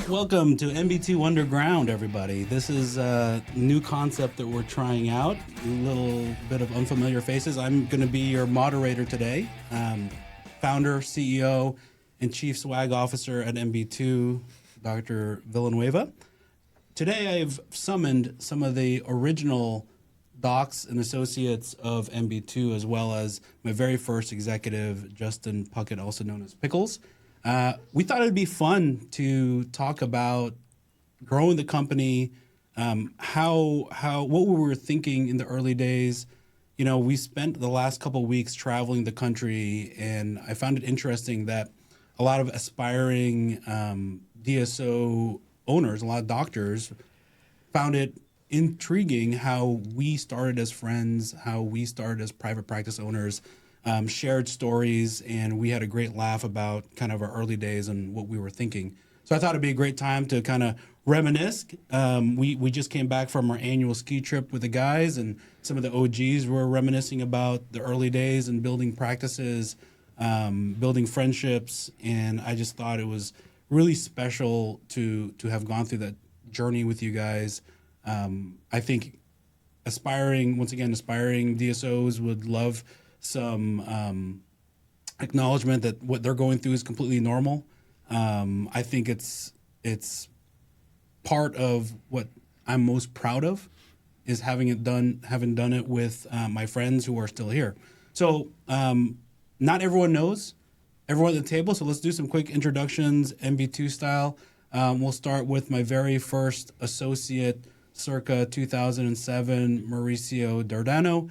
Welcome to MB2 Underground, everybody. This is a new concept that we're trying out. A little bit of unfamiliar faces. I'm going to be your moderator today. Founder, CEO, and Chief Swag Officer at MB2, Dr. Villanueva. Today I've summoned some of the original docs and associates of MB2, as well as my very first executive, Justin Puckett, also known as Pickles. We thought it'd be fun to talk about growing the company, what we were thinking in the early days. You know, we spent the last couple of weeks traveling the country, and I found it interesting that a lot of aspiring DSO owners, a lot of doctors, found it intriguing how we started as friends, how we started as private practice owners, shared stories, and we had a great laugh about kind of our early days and what we were thinking. So I thought it'd be a great time to kind of reminisce. We just came back from our annual ski trip with the guys, and some of the OGs were reminiscing about the early days and building practices, building friendships, and I just thought it was really special to have gone through that journey with you guys. I think aspiring DSOs would love some acknowledgement that what they're going through is completely normal. I think it's part of what I'm most proud of is having done it with my friends who are still here. So not everyone knows everyone at the table, so let's do some quick introductions, MB2 style. We'll start with my very first associate, circa 2007, Mauricio Dardano.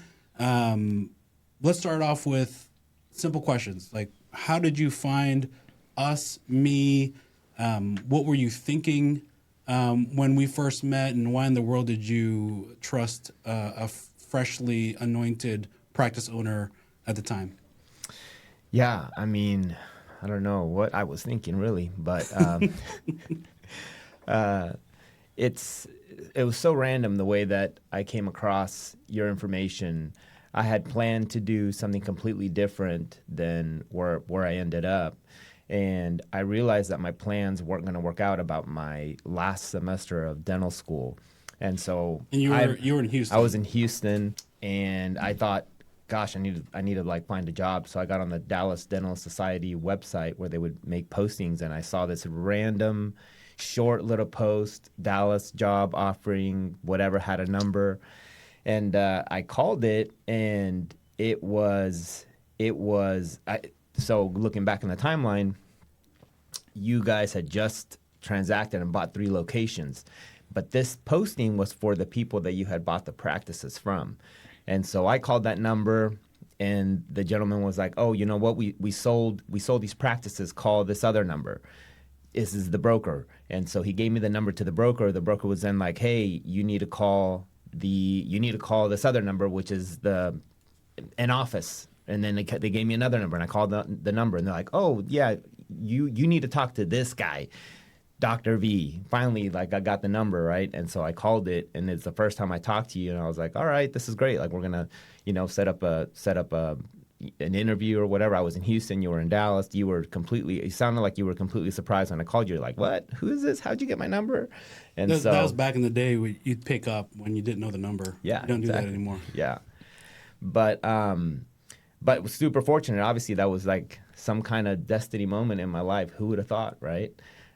Let's start off with simple questions like, how did you find us, me? What were you thinking when we first met, and why in the world did you trust a freshly anointed practice owner at the time? Yeah, I mean, I don't know what I was thinking really, but it was so random the way that I came across your information. I had planned to do something completely different than where I ended up. And I realized that my plans weren't going to work out about my last semester of dental school. And so you were in Houston. I was in Houston, and I thought, gosh, I need to like find a job. So I got on the Dallas Dental Society website where they would make postings, and I saw this random short little post, Dallas job offering, whatever, had a number. And I called it, and so looking back in the timeline, you guys had just transacted and bought 3 locations. But this posting was for the people that you had bought the practices from. And so I called that number, and the gentleman was like, oh, you know what, we sold these practices, call this other number. This is the broker. And so he gave me the number to the broker. The broker was then like, hey, you need to call this other number, which is an office. And then they gave me another number, and I called the number, and they're like, oh yeah, you need to talk to this guy, Dr. V. Finally, like, I got the number, right? And so I called it, and it's the first time I talked to you, and I was like, all right, this is great. Like, we're gonna, set up an interview or whatever. I was in Houston, you were in Dallas. It sounded like you were completely surprised when I called you. You're like, what? Who is this? How'd you get my number? And that was back in the day when you'd pick up when you didn't know the number. Yeah, you don't do that anymore. Yeah, but it was super fortunate. Obviously, that was like some kind of destiny moment in my life. Who would have thought, right?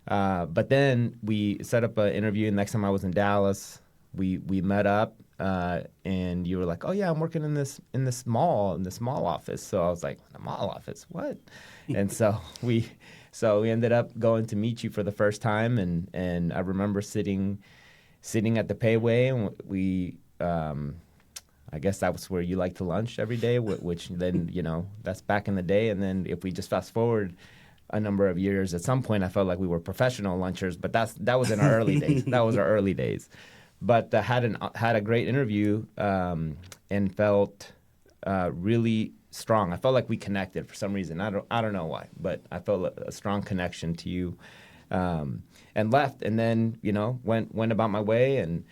But then we set up an interview. Next time I was in Dallas, we met up, and you were like, "Oh yeah, I'm working in this mall office." So I was like, "The mall office? What?" And so we ended up going to meet you for the first time, and I remember sitting at the payway, and we. I guess that was where you like to lunch every day, which then, that's back in the day. And then if we just fast forward a number of years, at some point I felt like we were professional lunchers, but that was in our early days. That was our early days. But had a great interview, and felt really strong. I felt like we connected for some reason. I don't know why, but I felt a strong connection to you, and left. And then, went about my way, and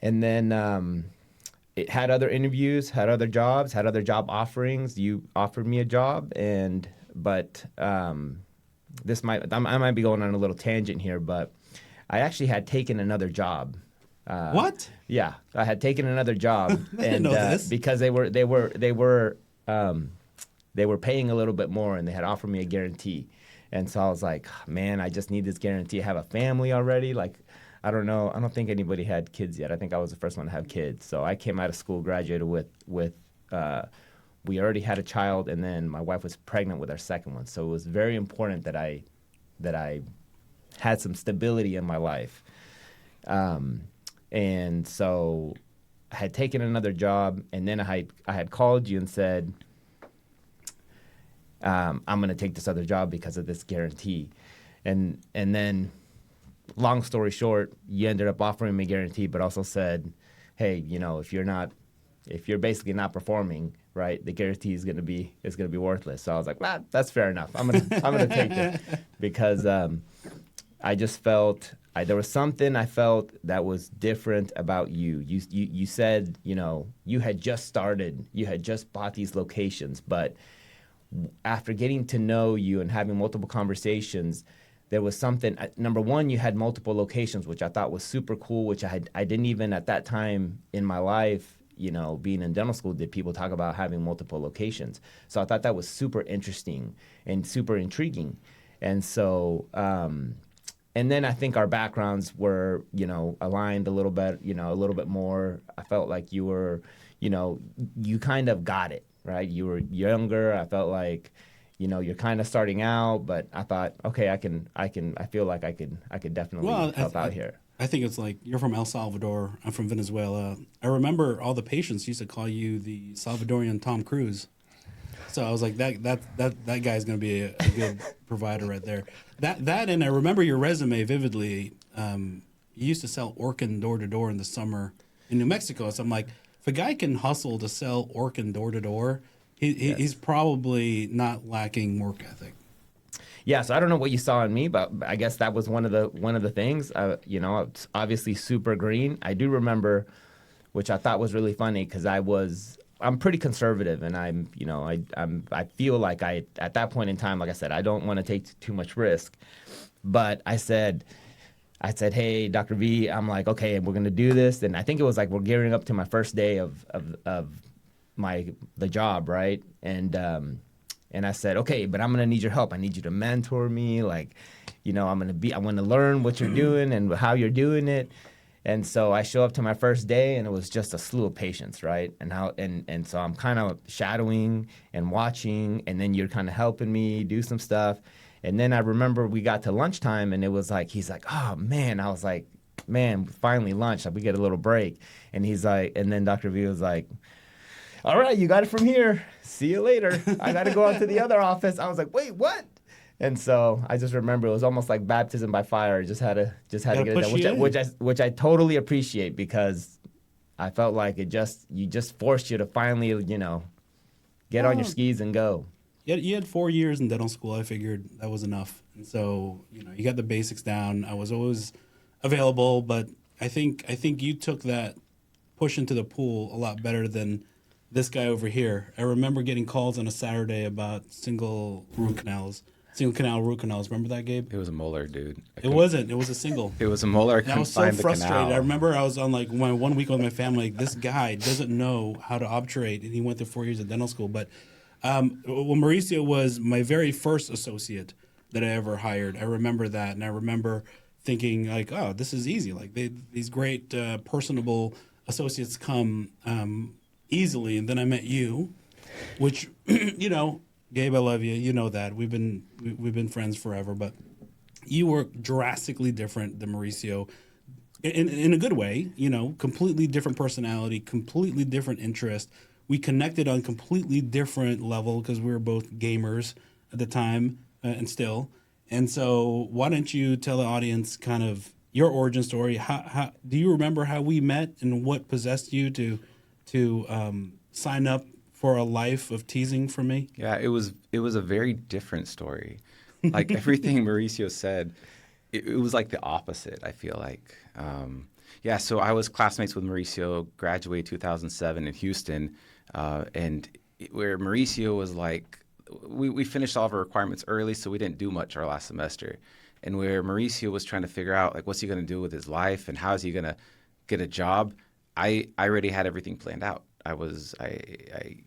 then it had other interviews, had other jobs, had other job offerings. You offered me a job, but I might be going on a little tangent here, but I actually had taken another job. What? Yeah, I had taken another job, I didn't know this. because they were paying a little bit more, and they had offered me a guarantee. And so I was like, man, I just need this guarantee. I have a family already. Like, I don't know. I don't think anybody had kids yet. I think I was the first one to have kids. So I came out of school, graduated with we already had a child, and then my wife was pregnant with our second one. So it was very important that I had some stability in my life. And so I had taken another job, and then I had called you and said, I'm going to take this other job because of this guarantee. And then, long story short, you ended up offering me a guarantee, but also said, hey, if you're basically not performing, right, the guarantee is going to be worthless. So I was like, that's fair enough. I'm gonna take it, because I just felt there was something I felt that was different about you. You said, you had just started, you had just bought these locations, but after getting to know you and having multiple conversations, there was something. Number one, you had multiple locations, which I thought was super cool, which I didn't even at that time in my life, being in dental school, did people talk about having multiple locations. So I thought that was super interesting and super intriguing. And so, and then I think our backgrounds were, aligned a little bit more. I felt like you were, you kind of got it, right? You were younger. I felt like, you're kind of starting out, but I thought, okay, I feel like I could definitely help out here. I think it's like, you're from El Salvador, I'm from Venezuela. I remember all the patients used to call you the Salvadorian Tom Cruise. So I was like, that guy's going to be a good provider right there. That and I remember your resume vividly. You used to sell Orkin door to door in the summer in New Mexico. So I'm like, if a guy can hustle to sell Orkin door to door, he's probably not lacking work ethic. Yeah, so I don't know what you saw in me, but I guess that was one of the things. It's obviously super green. I do remember, which I thought was really funny, because I'm pretty conservative, and I feel like at that point in time, like I said, I don't want to take too much risk. But I said, hey, Dr. V, I'm like, okay, we're gonna do this, and I think it was like we're gearing up to my first day of the job, right? And I said, okay, but I'm gonna need your help. I need you to mentor me, I want to learn what you're doing and how you're doing it. And so I show up to my first day, and it was just a slew of patients, right? And so I'm kind of shadowing and watching, and then you're kind of helping me do some stuff. And then I remember we got to lunchtime, and it was like, he's like, oh man. I was like, man, finally lunch. Like, we get a little break. And he's like, and then Dr. V was like, all right, you got it from here. See you later. I got to go out to the other office. I was like, wait, what? And so I just remember it was almost like baptism by fire. Just had to get it done, which I totally appreciate, because I felt like you just forced you to finally, get on your skis and go. You had 4 years in dental school. I figured that was enough. And so, you got the basics down. I was always available, but I think you took that push into the pool a lot better than this guy over here. I remember getting calls on a Saturday about single canal root canals. Remember that, Gabe? It was a molar, dude. It wasn't. It was a single. It was a molar. I was so frustrated. I remember I was on my 1 week with my family. Like, this guy doesn't know how to obturate, and he went through 4 years of dental school. But Mauricio was my very first associate that I ever hired. I remember that, and I remember thinking like, oh, this is easy. Like, these great personable associates come easily. And then I met you, which Gabe, I love you. You know that we've been friends forever. But you were drastically different than Mauricio, in a good way. Completely different personality, completely different interest. We connected on completely different level because we were both gamers at the time and still. And so, why don't you tell the audience kind of your origin story? How do you remember how we met, and what possessed you to sign up for a life of teasing from me? Yeah, it was a very different story. Like, everything Mauricio said, it was like the opposite, I feel like. So I was classmates with Mauricio, graduated 2007 in Houston, and where Mauricio was like we finished all of our requirements early, so we didn't do much our last semester. And where Mauricio was trying to figure out, like, what's he going to do with his life and how is he going to get a job, I already had everything planned out. I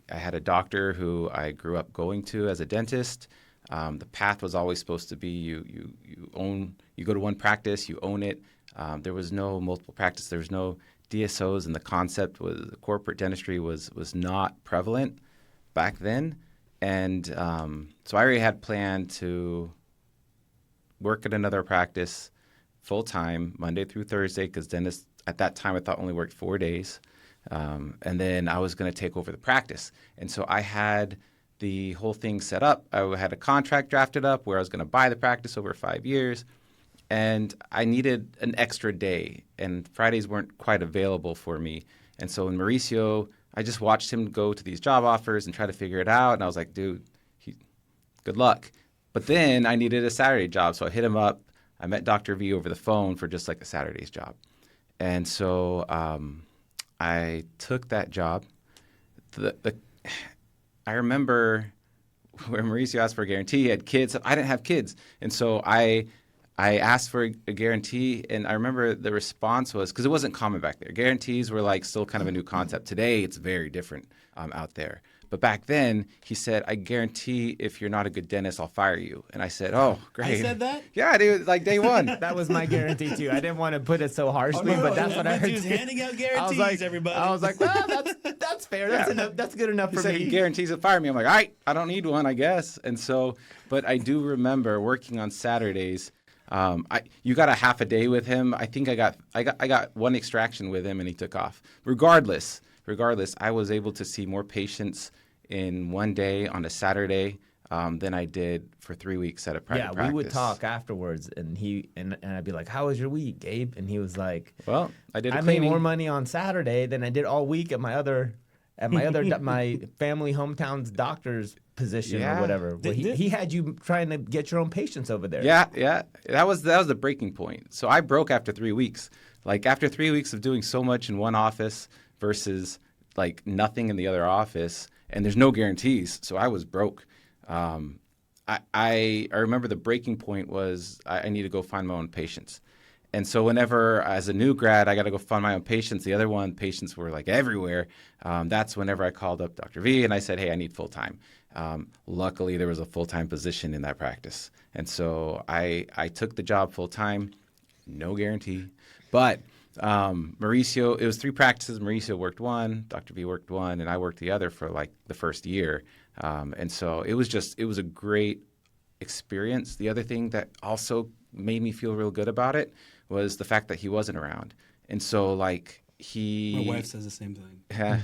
had a doctor who I grew up going to as a dentist. The path was always supposed to be you go to one practice, you own it. There was no multiple practice. There was no DSOs, and the concept was corporate dentistry was not prevalent back then. And so I already had planned to work at another practice full time Monday through Thursday, because dentists at that time I thought only worked 4 days. And then I was going to take over the practice. And so I had the whole thing set up. I had a contract drafted up where I was going to buy the practice over 5 years. And I needed an extra day, and Fridays weren't quite available for me. And so in Mauricio, I just watched him go to these job offers and try to figure it out. And I was like, dude, good luck. But then I needed a Saturday job. So I hit him up. I met Dr. V over the phone for just like a Saturday's job. And so I took that job. I remember where Mauricio asked for a guarantee. He had kids. I didn't have kids. And so I asked for a guarantee, and I remember the response was, because it wasn't common back there. Guarantees were like still kind of a new concept. Today, it's very different out there. But back then, he said, I guarantee if you're not a good dentist, I'll fire you. And I said, oh, great. I said that? Yeah, dude, like day one. That was my guarantee too. I didn't want to put it so harshly, but that's what I heard. He was handing out guarantees, everybody. I was like, well, that's fair. That's enough. That's good enough He for said me. he guarantees to fire me. I'm like, all right, I don't need one, I guess. And so, but I do remember working on Saturdays. You got a half a day with him. I think I got one extraction with him, and he took off. Regardless, I was able to see more patients in one day on a Saturday than I did for 3 weeks at a private practice. We would talk afterwards, and I'd be like, "How was your week, Gabe?" And he was like, "Well, I made more money on Saturday than I did all week at my other my family hometown's doctor's position or whatever." Well, he had you trying to get your own patients over there. Yeah. That was the breaking point. So I broke after 3 weeks. Like after 3 weeks of doing so much in one office versus like nothing in the other office, and there's no guarantees. So I was broke. I remember the breaking point was I need to go find my own patients. And so whenever, as a new grad, I got to go find my own patients, the other patients were like everywhere. That's whenever I called up Dr. V and I said, hey, I need full-time. Luckily, there was a full-time position in that practice. And so I took the job full-time, no guarantee. But Mauricio, it was 3 practices. Mauricio worked one, Dr. V worked one, and I worked the other for like the first year. And so it was a great experience. The other thing that also made me feel real good about it was the fact that he wasn't around. And so like my wife says the same thing. Yeah.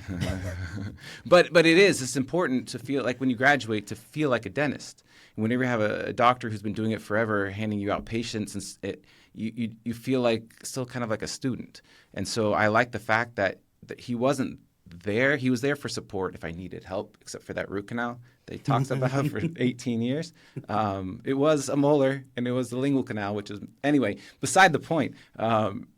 But it's important to feel like when you graduate to feel like a dentist. And whenever you have a doctor who's been doing it forever, handing you out patients, and you feel like still kind of like a student. And so I like the fact that he wasn't there. He was there for support if I needed help, except for that root canal they talked about for 18 years. It was a molar, and it was the lingual canal, which is anyway beside the point.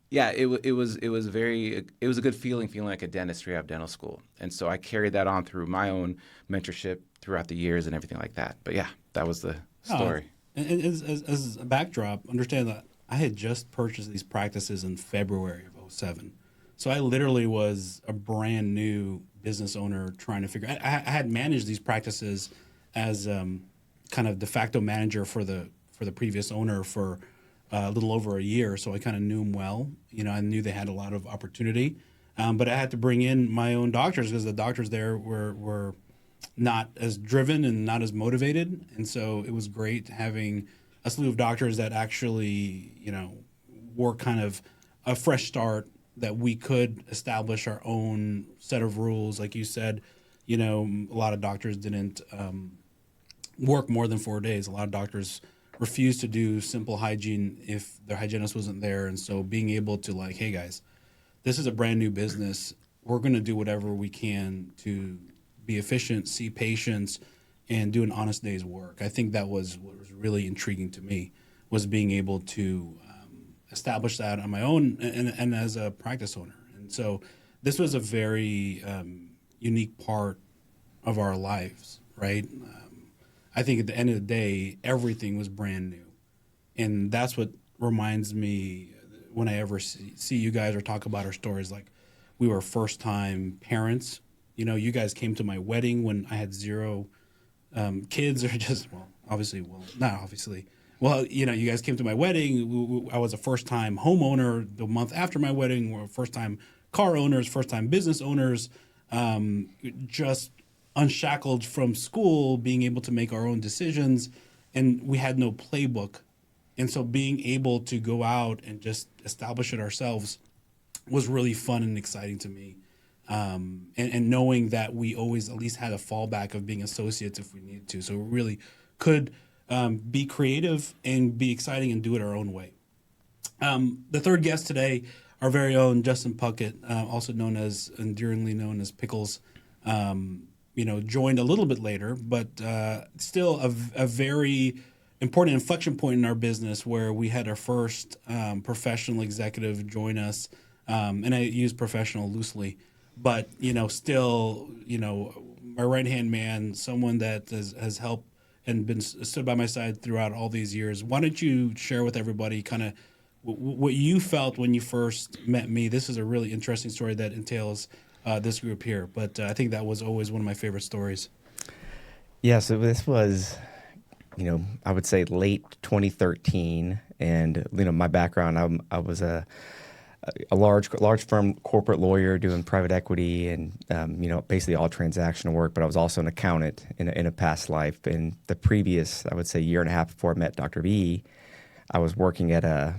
It was a good feeling like a dentist straight out of dental school, and so I carried that on through my own mentorship throughout the years and everything like that. But yeah, that was the story. And as a backdrop, understand that I had just purchased these practices in February of 2007. So I literally was a brand new business owner trying to figure. I had managed these practices as kind of de facto manager for the previous owner for a little over a year. So I kind of knew them well. You know, I knew they had a lot of opportunity, but I had to bring in my own doctors because the doctors there were not as driven and not as motivated. And so it was great having a slew of doctors that actually, you know, were kind of a fresh start, that we could establish our own set of rules. Like you said, you know, a lot of doctors didn't work more than 4 days. A lot of doctors refused to do simple hygiene if their hygienist wasn't there. And so being able to like, hey guys, this is a brand new business. We're going to do whatever we can to be efficient, see patients, and do an honest day's work. I think that was what was really intriguing to me, was being able to establish that on my own and as a practice owner. And so this was a very unique part of our lives, right? I think at the end of the day, everything was brand new. And that's what reminds me when I ever see you guys or talk about our stories, like we were first time parents. You know, you guys came to my wedding when I had 0 kids, or just, not obviously. Well, you know, you guys came to my wedding. I was a first time homeowner the month after my wedding. We're first time car owners, first time business owners, just unshackled from school, being able to make our own decisions. And we had no playbook. And so being able to go out and just establish it ourselves was really fun and exciting to me. And knowing that we always at least had a fallback of being associates if we needed to. So we really could be creative and be exciting and do it our own way. The third guest today, our very own Justin Puckett, also endearingly known as Pickles, joined a little bit later, but still a very important inflection point in our business where we had our first professional executive join us. And I use professional loosely, but, still, my right-hand man, someone that has helped and stood by my side throughout all these years. Why don't you share with everybody kind of what you felt when you first met me? This is a really interesting story that entails this group here, but I think that was always one of my favorite stories. Yeah, so this was, I would say late 2013, and my background, I was a large firm corporate lawyer doing private equity and basically all transactional work, but I was also an accountant in a past life. In the previous, I would say, year and a half before I met Dr. V, I was working at a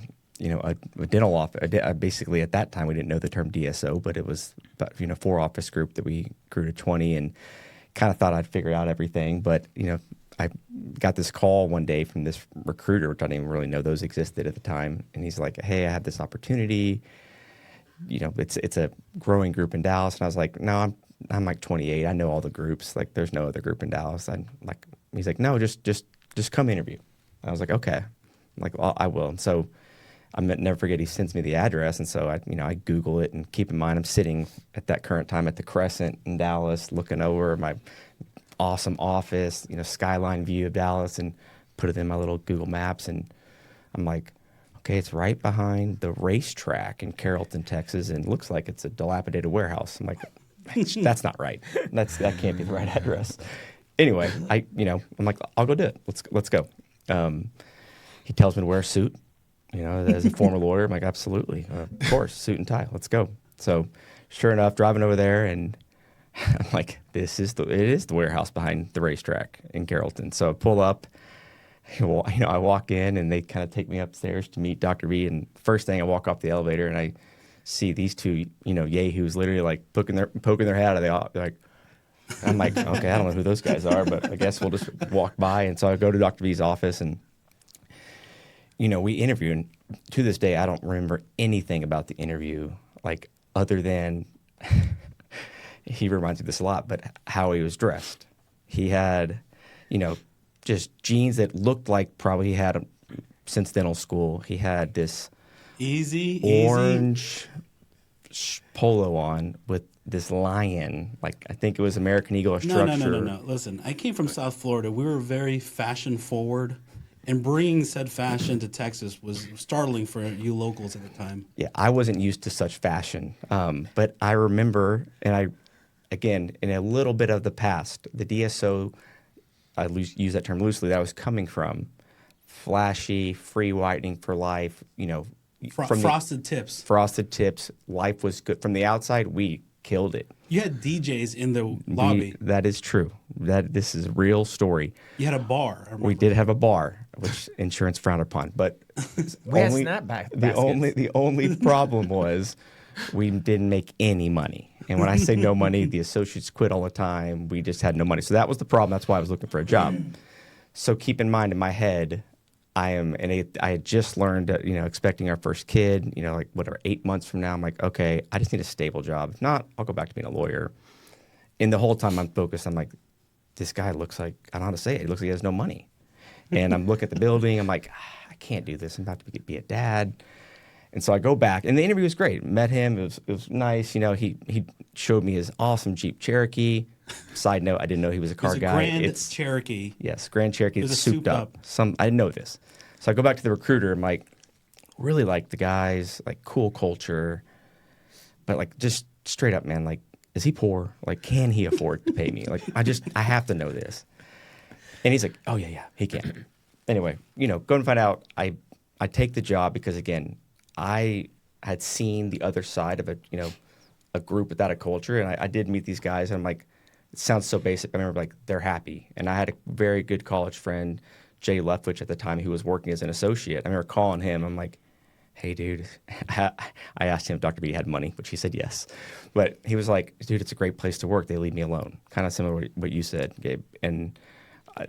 dental office. Basically, at that time, we didn't know the term DSO, but it was about 4 office group that we grew to 20, and kind of thought I'd figured out everything. But I got this call one day from this recruiter, which I didn't even really know those existed at the time, and he's like, "Hey, I have this opportunity. It's a growing group in Dallas." And I was like, "No, I'm like 28. I know all the groups. Like, there's no other group in Dallas." He's like, "No, just come interview." I was like, "Okay." I'm like, "Well, I will." And so never forget, he sends me the address, and so I Google it, and keep in mind I'm sitting at that current time at the Crescent in Dallas, looking over my awesome office, skyline view of Dallas, and put it in my little Google Maps, and I'm like, okay, it's right behind the racetrack in Carrollton, Texas, and looks like it's a dilapidated warehouse. I'm like, that's not right. That can't be the right address. Anyway, I'm like, I'll go do it. Let's go. He tells me to wear a suit. As a former lawyer, I'm like, absolutely, of course, suit and tie. Let's go. So, sure enough, driving over there, and I'm like, it is the warehouse behind the racetrack in Carrollton. So I pull up. I walk in, and they kind of take me upstairs to meet Dr. V. And first thing, I walk off the elevator, and I see these two, yahoos literally like poking their head out of the like. I'm like, okay, I don't know who those guys are, but I guess we'll just walk by. And so I go to Dr. V's office, and we interview. And to this day, I don't remember anything about the interview, like other than he reminds me of this a lot, but how he was dressed. He had, just jeans that looked like probably he had them since dental school. He had this orange polo on with this lion, like I think it was American Eagle or structure. No. Listen, I came from South Florida. We were very fashion forward, and bringing said fashion to Texas was startling for you locals at the time. Yeah, I wasn't used to such fashion, but I remember, and again, in a little bit of the past, the DSO, I use that term loosely, that I was coming from, flashy, free whitening for life, from frosted tips. Frosted tips. Life was good. From the outside, we killed it. You had DJs in the lobby. That is true. This is a real story. You had a bar. We did have a bar, which insurance frowned upon. But we had snapback baskets. The only problem was we didn't make any money. And when I say no money, the associates quit all the time. We just had no money. So that was the problem. That's why I was looking for a job. So keep in mind, in my head, I had just learned, expecting our first kid, 8 months from now. I'm like, okay, I just need a stable job. If not, I'll go back to being a lawyer. And the whole time I'm focused, I'm like, this guy looks like, I don't know how to say it. He looks like he has no money. And I'm looking at the building. I'm like, I can't do this. I'm about to be a dad. And so I go back, and the interview was great. Met him. It was nice. You know, he showed me his awesome Jeep Cherokee. Side note, I didn't know he was a car guy. Grand Cherokee. Yes, Grand Cherokee. It was It's a souped up. I didn't know this. So I go back to the recruiter. I'm like, really like the guys, like cool culture. But like just straight up, man, like, is he poor? Like, can he afford to pay me? Like, I have to know this. And he's like, oh, yeah, he can. Anyway, you know, go and find out. I take the job because, again, I had seen the other side of a group without a culture. And I did meet these guys, and I'm like, it sounds so basic. I remember, like, they're happy. And I had a very good college friend, Jay Leftwich, at the time, who was working as an associate. I remember calling him. I'm like, hey, dude. I asked him if Dr. B had money, which he said yes. But he was like, dude, it's a great place to work. They leave me alone. Kind of similar to what you said, Gabe. And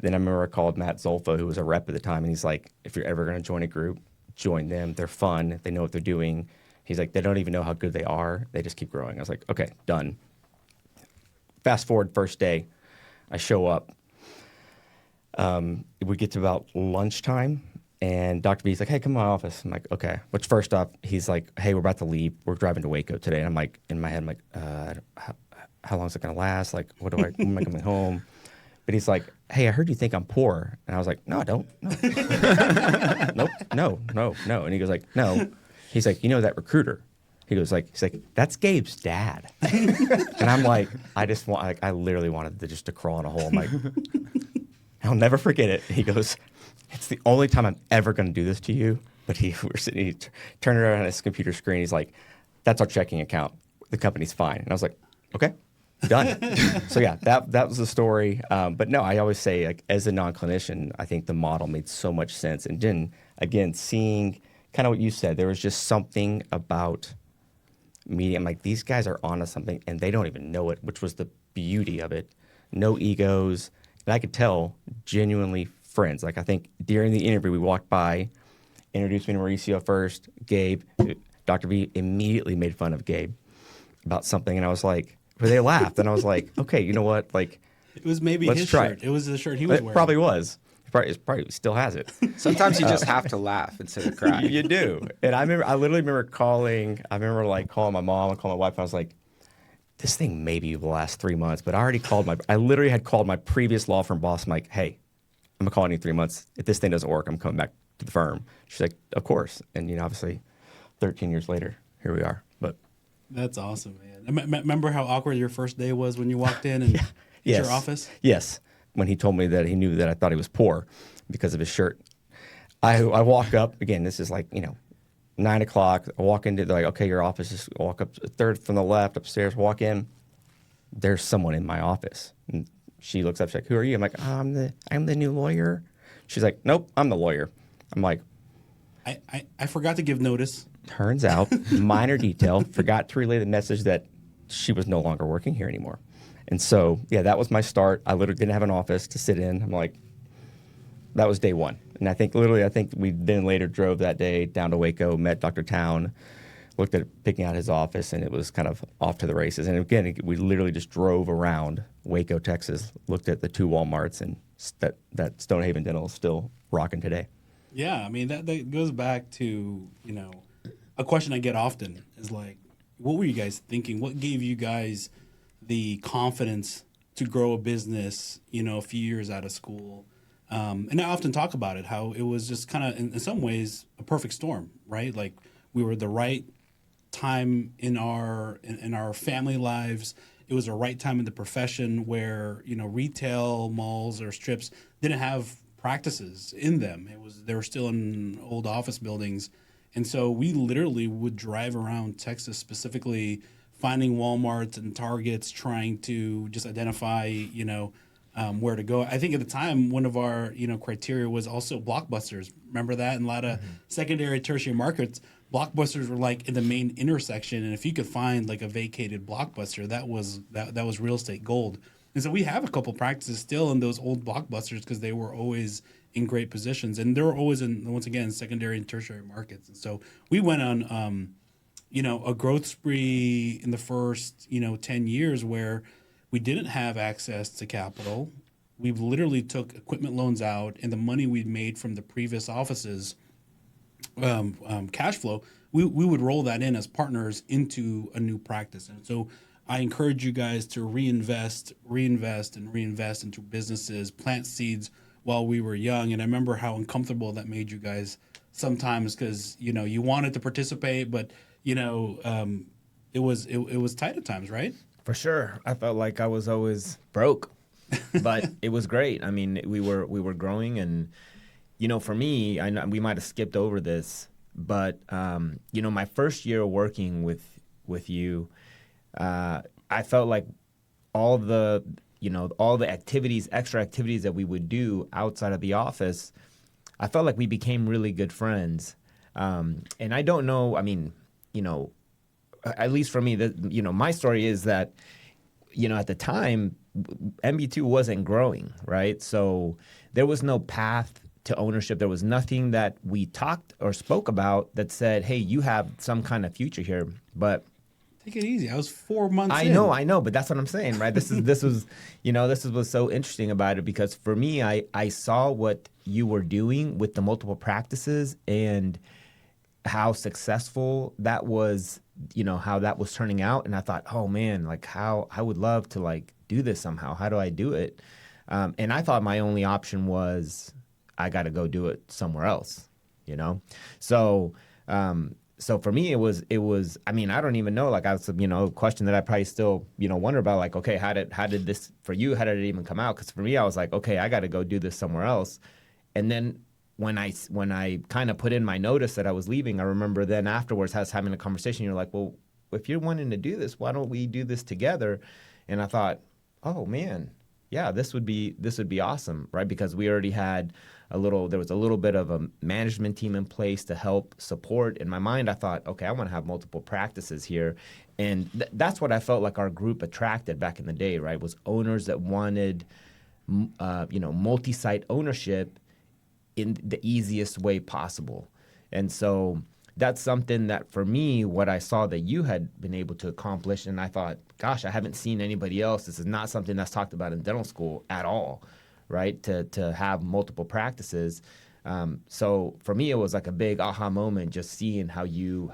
then I remember I called Matt Zolfo, who was a rep at the time, and he's like, if you're ever going to join a group, join them. They're fun. They know what they're doing. He's like, they don't even know how good they are. They just keep growing. I was like, okay, done. Fast forward, first day, I show up. We get to about lunchtime, and Dr. B's like, hey, come to my office. I'm like, okay. Which first off, he's like, hey, we're about to leave. We're driving to Waco today. And I'm like, in my head, I'm like, how long is it going to last? Like, when am I coming home? But he's like, hey, I heard you think I'm poor. And I was like, no, I don't. No. Nope, no. And he goes like, no. He's like, you know that recruiter? He's like, that's Gabe's dad. And I'm like, I literally wanted to crawl in a hole. I'm like, I'll never forget it. He goes, it's the only time I'm ever going to do this to you. But he turned around on his computer screen. He's like, that's our checking account. The company's fine. And I was like, okay. Done. So yeah, that was the story. But no, I always say, like, as a non-clinician, I think the model made so much sense. And then again, seeing kind of what you said, there was just something about media. I'm like, these guys are onto something, and they don't even know it, which was the beauty of it. No egos, and I could tell genuinely friends. Like, I think during the interview, we walked by, introduced me to Mauricio first, Gabe. Dr. B immediately made fun of Gabe about something, and I was like. Where they laughed, and I was like, "Okay, you know what? Like, it was maybe his shirt. It was the shirt he was wearing. It probably was. It probably still has it. Sometimes you just have to laugh instead of cry. You do. And I literally remember calling. I remember like calling my mom and calling my wife. And I was like, "This thing maybe will last 3 months." But I literally had called my previous law firm boss. I'm like, "Hey, I'm gonna call in 3 months. If this thing doesn't work, I'm coming back to the firm." She's like, "Of course." And obviously, 13 years later, here we are. But that's awesome, man. Remember how awkward your first day was when you walked in and yes. your office? Yes. When he told me that he knew that I thought he was poor because of his shirt. I walk up, again, this is like, 9 o'clock. I walk into, they're like, okay, your office is, walk up third from the left, upstairs, walk in. There's someone in my office. And she looks up, she's like, who are you? I'm like, I'm the new lawyer. She's like, nope, I'm the lawyer. I'm like, I forgot to give notice. Turns out, minor detail, forgot to relay the message that she was no longer working here anymore. And so, yeah, that was my start. I literally didn't have an office to sit in. I'm like, that was day one. And I think we then later drove that day down to Waco, met Dr. Town, looked at picking out his office, and it was kind of off to the races. And again, we literally just drove around Waco, Texas, looked at the 2 Walmarts, and that Stonehaven Dental is still rocking today. Yeah, I mean, that goes back to, a question I get often is like, what were you guys thinking? What gave you guys the confidence to grow a business, a few years out of school? And I often talk about it, how it was just kind of, in some ways, a perfect storm, right? Like, we were the right time in our family lives. It was the right time in the profession where, retail malls or strips didn't have practices in them. They were still in old office buildings. And so we literally would drive around Texas, specifically finding Walmarts and Targets, trying to just identify, where to go. I think at the time, one of our, criteria was also Blockbusters. Remember that? In a lot of secondary, tertiary markets, Blockbusters were like in the main intersection. And if you could find like a vacated Blockbuster, that was real estate gold. And so we have a couple practices still in those old Blockbusters because they were always in great positions, and they were always once again, secondary and tertiary markets. And so we went on, a growth spree in the first, 10 years where we didn't have access to capital. We literally took equipment loans out, and the money we'd made from the previous offices, cash flow, we would roll that in as partners into a new practice. And so I encourage you guys to reinvest into businesses, plant seeds while we were young. And I remember how uncomfortable that made you guys sometimes, because you wanted to participate, but it was tight at times, right? For sure. I felt like I was always broke, but it was great. I mean, we were growing, and for me, I know we might have skipped over this, but my first year working with you, I felt like all the extra activities that we would do outside of the office, I felt like we became really good friends. And I don't know, I mean, at least for me, my story is that, at the time, MB2 wasn't growing, right? So there was no path to ownership. There was nothing that we talked or spoke about that said, hey, you have some kind of future here. But take it easy. I was 4 months in. I know, but that's what I'm saying, right? This was what's so interesting about it, because for me, I saw what you were doing with the multiple practices and how successful that was, how that was turning out. And I thought, oh man, like how I would love to like do this somehow. How do I do it? And I thought my only option was I got to go do it somewhere else, So, so for me, it was, I mean, I don't even know, like I was, a question that I probably still, wonder about, like, okay, how did this, for you, how did it even come out? Because for me, I was like, okay, I got to go do this somewhere else. And then when I kind of put in my notice that I was leaving, I remember then afterwards us having a conversation. You're like, well, if you're wanting to do this, why don't we do this together? And I thought, oh man, yeah, this would be awesome, right? Because we already had there was a little bit of a management team in place to help support. In my mind, I thought, okay, I want to have multiple practices here. And that's what I felt like our group attracted back in the day, right? Was owners that wanted, multi-site ownership in the easiest way possible. And so that's something that for me, what I saw that you had been able to accomplish, and I thought, gosh, I haven't seen anybody else. This is not something that's talked about in dental school at all, right? To have multiple practices. So for me, it was like a big aha moment, just seeing how you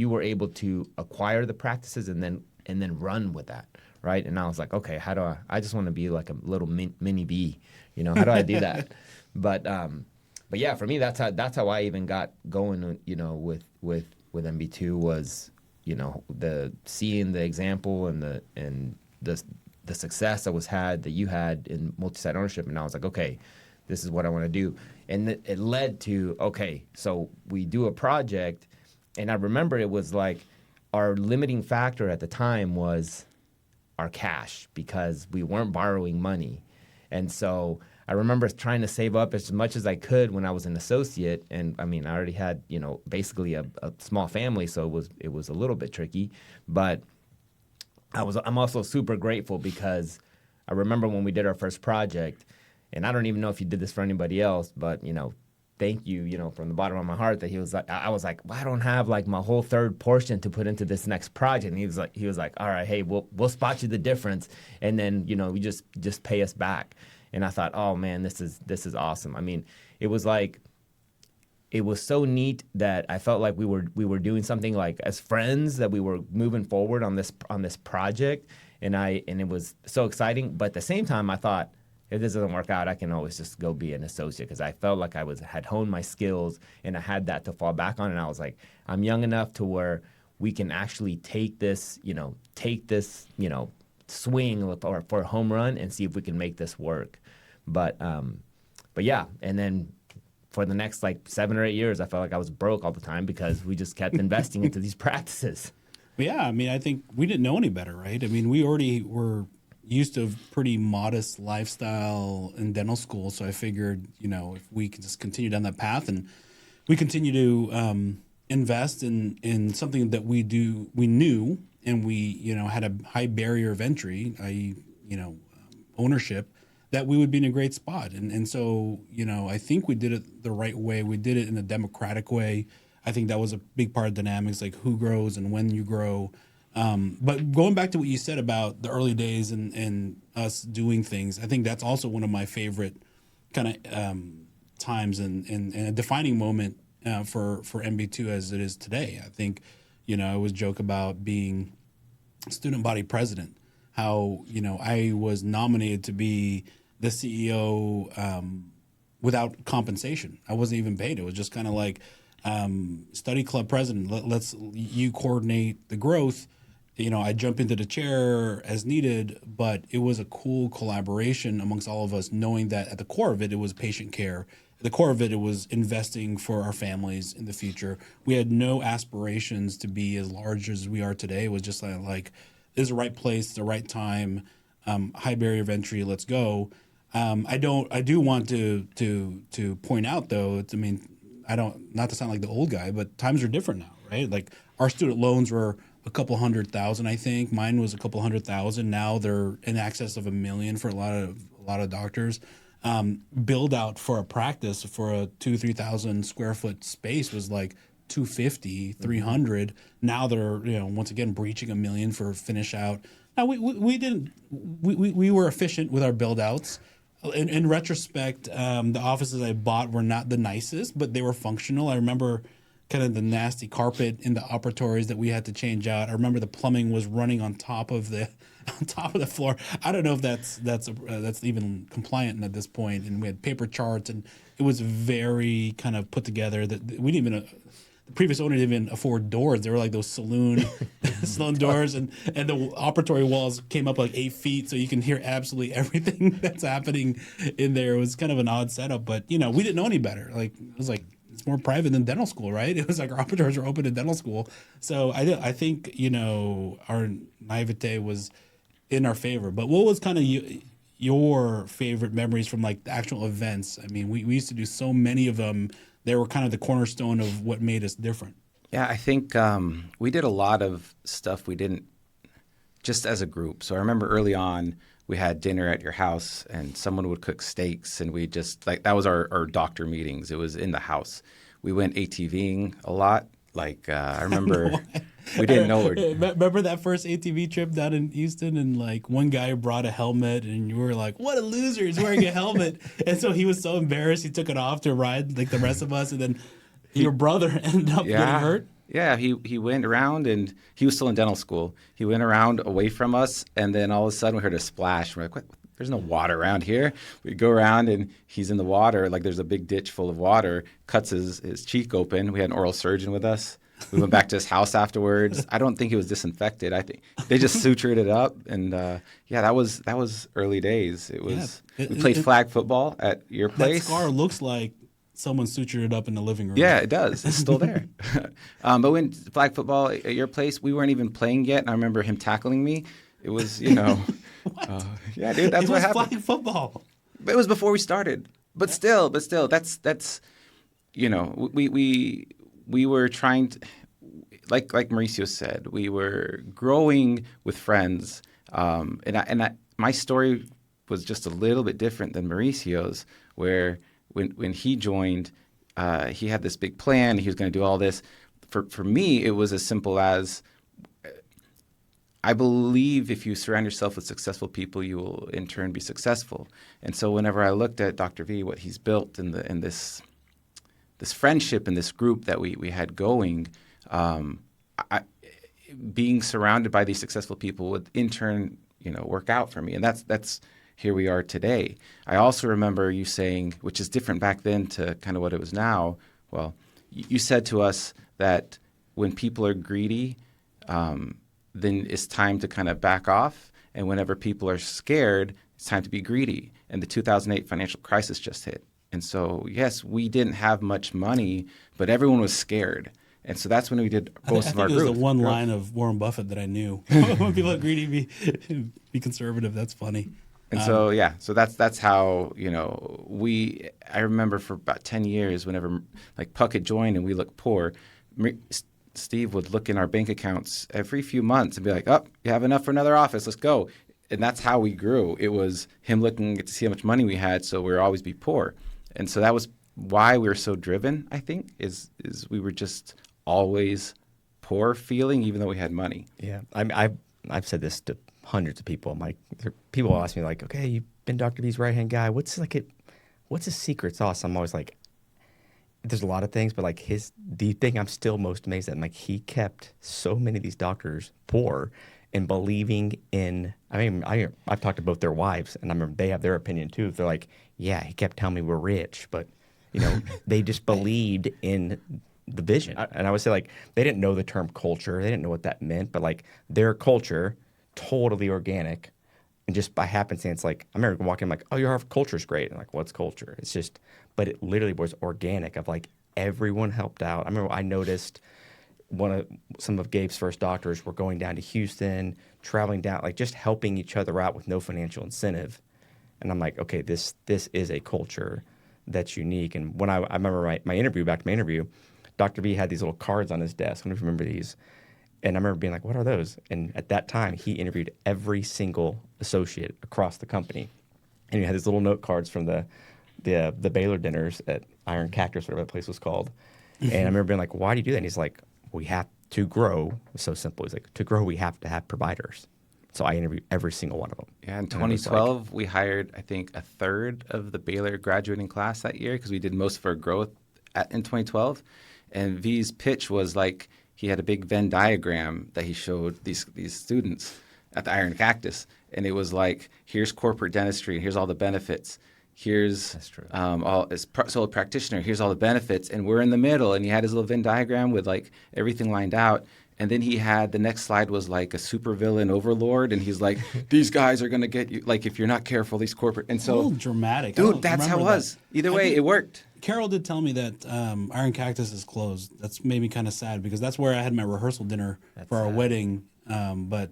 were able to acquire the practices and then run with that, right? And I was like, okay, how do I just want to be like a little mini bee, how do I do that? But yeah, for me, that's how I even got going, with MB2 was, the seeing the example and the success that you had in multi-site ownership, and I was like, okay, this is what I want to do. And it led to, okay, so we do a project, and I remember it was like our limiting factor at the time was our cash, because we weren't borrowing money. And so I remember trying to save up as much as I could when I was an associate, and I mean, I already had, basically a small family, so it was a little bit tricky, but I'm also super grateful, because I remember when we did our first project, and I don't even know if you did this for anybody else, but thank you, from the bottom of my heart, that he was like, I was like, well, I don't have like my whole third portion to put into this next project, and he was like, all right, hey, we'll spot you the difference, and then you just pay us back. And I thought, oh man, this is awesome. I mean, it was so neat that I felt like we were doing something like as friends, that we were moving forward on this project, and it was so exciting. But at the same time, I thought, if this doesn't work out, I can always just go be an associate, because I felt like I had honed my skills and I had that to fall back on. And I was like, I'm young enough to where we can actually take this swing for a home run and see if we can make this work. But yeah, and then for the next like 7 or 8 years, I felt like I was broke all the time, because we just kept investing into these practices. Yeah, I mean, I think we didn't know any better, right? I mean, we already were used to a pretty modest lifestyle in dental school, so I figured, if we could just continue down that path and we continue to invest in something that we knew, and we had a high barrier of entry, i.e., ownership, that we would be in a great spot. And so, I think we did it the right way. We did it in a democratic way. I think that was a big part of dynamics, like who grows and when you grow. But going back to what you said about the early days and us doing things, I think that's also one of my favorite kind of times and a defining moment for MB2 as it is today. I think, I always joke about being student body president, how, I was nominated to be the CEO without compensation. I wasn't even paid. It was just kind of like study club president. Let's you coordinate the growth. I jump into the chair as needed, but it was a cool collaboration amongst all of us, knowing that at the core of it, it was patient care. At the core of it, it was investing for our families in the future. We had no aspirations to be as large as we are today. It was just like this is the right place, the right time, high barrier of entry. Let's go. I do want to point out though. Not to sound like the old guy, but times are different now, right? Like our student loans were a couple $100,000, I think. Mine was a couple $100,000. Now they're in excess of $1 million for a lot of doctors. Build out for a practice for a 2,000-3,000 square foot space was like $250,000, $300,000. Now they're once again breaching $1 million for finish out. Now we were efficient with our build outs. In retrospect, the offices I bought were not the nicest, but they were functional. I remember kind of the nasty carpet in the operatories that we had to change out. I remember the plumbing was running on top of the floor. I don't know if that's even compliant at this point. And we had paper charts, and it was very kind of put together. That we didn't even. The previous owner didn't even afford doors. They were like those saloon doors, and the operatory walls came up like 8 feet, so you can hear absolutely everything that's happening in there. It was kind of an odd setup, but we didn't know any better. Like it was like it's more private than dental school, right? It was like our operatories were open in dental school, so I think our naivete was in our favor. But what was kind of your favorite memories from like the actual events? I mean, we used to do so many of them. They were kind of the cornerstone of what made us different. Yeah, I think we did a lot of stuff we didn't just as a group. So I remember early on we had dinner at your house and someone would cook steaks and we just like that was our doctor meetings. It was in the house. We went ATVing a lot. Like I remember we didn't know. Remember that first ATV trip down in Houston, and like one guy brought a helmet, and you were like, "What a loser! He's wearing a helmet!" And so he was so embarrassed, he took it off to ride like the rest of us, and then your brother ended up getting hurt. Yeah, he went around, and he was still in dental school. He went around away from us, and then all of a sudden we heard a splash. We're like, "What? There's no water around here." We go around and he's in the water, like there's a big ditch full of water, cuts his cheek open. We had an oral surgeon with us. We went back to his house afterwards. I don't think it was disinfected. I think they just sutured it up. And that was early days. It was we played flag football at your place. That scar looks like someone sutured it up in the living room. Yeah, it does. It's still there. But when flag football at your place, we weren't even playing yet. And I remember him tackling me. It was, What? Yeah, dude, that's what happened. Flag football. But it was before we started. But still, that's we were trying to, like Mauricio said, we were growing with friends. My story was just a little bit different than Mauricio's, where when he joined, he had this big plan. He was going to do all this. For me, it was as simple as, I believe if you surround yourself with successful people, you will in turn be successful. And so whenever I looked at Dr. V, what he's built in this friendship and this group that we had going, being surrounded by these successful people would in turn, work out for me. And that's here we are today. I also remember you saying, which is different back then to kind of what it was now. Well, you said to us that when people are greedy, then it's time to kind of back off. And whenever people are scared, it's time to be greedy. And the 2008 financial crisis just hit. And so, yes, we didn't have much money, but everyone was scared. And so that's when we did most of our growth. I think it was the one line of Warren Buffett that I knew. When people are greedy, be conservative. That's funny. And so that's how, I remember for about 10 years, whenever like Puckett joined and we looked poor, Steve would look in our bank accounts every few months and be like, "Oh, you have enough for another office. Let's go." And that's how we grew. It was him looking to see how much money we had, so we would always be poor. And so that was why we were so driven, I think, is we were just always poor feeling, even though we had money. Yeah, I've said this to hundreds of people. People will ask me like, "Okay, you've been Dr. V's right-hand guy. What's his secret sauce?" I'm always like, there's a lot of things, but like the thing I'm still most amazed at, like he kept so many of these doctors poor and believing in. I mean, I've talked to both their wives, and I remember they have their opinion too. They're like, yeah, he kept telling me we're rich, but they just believed in the vision. And I would say like they didn't know the term culture, they didn't know what that meant, but like their culture, totally organic. And just by happenstance, like I remember walking, like, oh, your culture's great. And like, what's culture? It's just, but it literally was organic of like everyone helped out. I remember I noticed some of Gabe's first doctors were going down to Houston, traveling down, like just helping each other out with no financial incentive. And I'm like, okay, this is a culture that's unique. And when I remember my interview, back to my interview, Dr. B had these little cards on his desk. I don't know if you remember these. And I remember being like, what are those? And at that time, he interviewed every single associate across the company. And he had these little note cards from the Baylor dinners at Iron Cactus, whatever that place was called. And I remember being like, why do you do that? And he's like, we have to grow. It's so simple. He's like, to grow, we have to have providers. So I interviewed every single one of them. Yeah, in 2012, we hired, I think, a third of the Baylor graduating class that year because we did most of our growth in 2012. And V's pitch was like, he had a big Venn diagram that he showed these students at the Iron Cactus. And it was like, here's corporate dentistry, here's all the benefits. Here's as sole practitioner, here's all the benefits. And we're in the middle. And he had his little Venn diagram with like everything lined out. And then he had, the next slide was like a supervillain overlord. And he's like, these guys are going to get you, like if you're not careful, these corporate. And so, a little dramatic. Dude, that's how it was. Either way, it worked. Carol did tell me that Iron Cactus is closed. That's made me kind of sad because that's where I had my rehearsal dinner for our wedding. But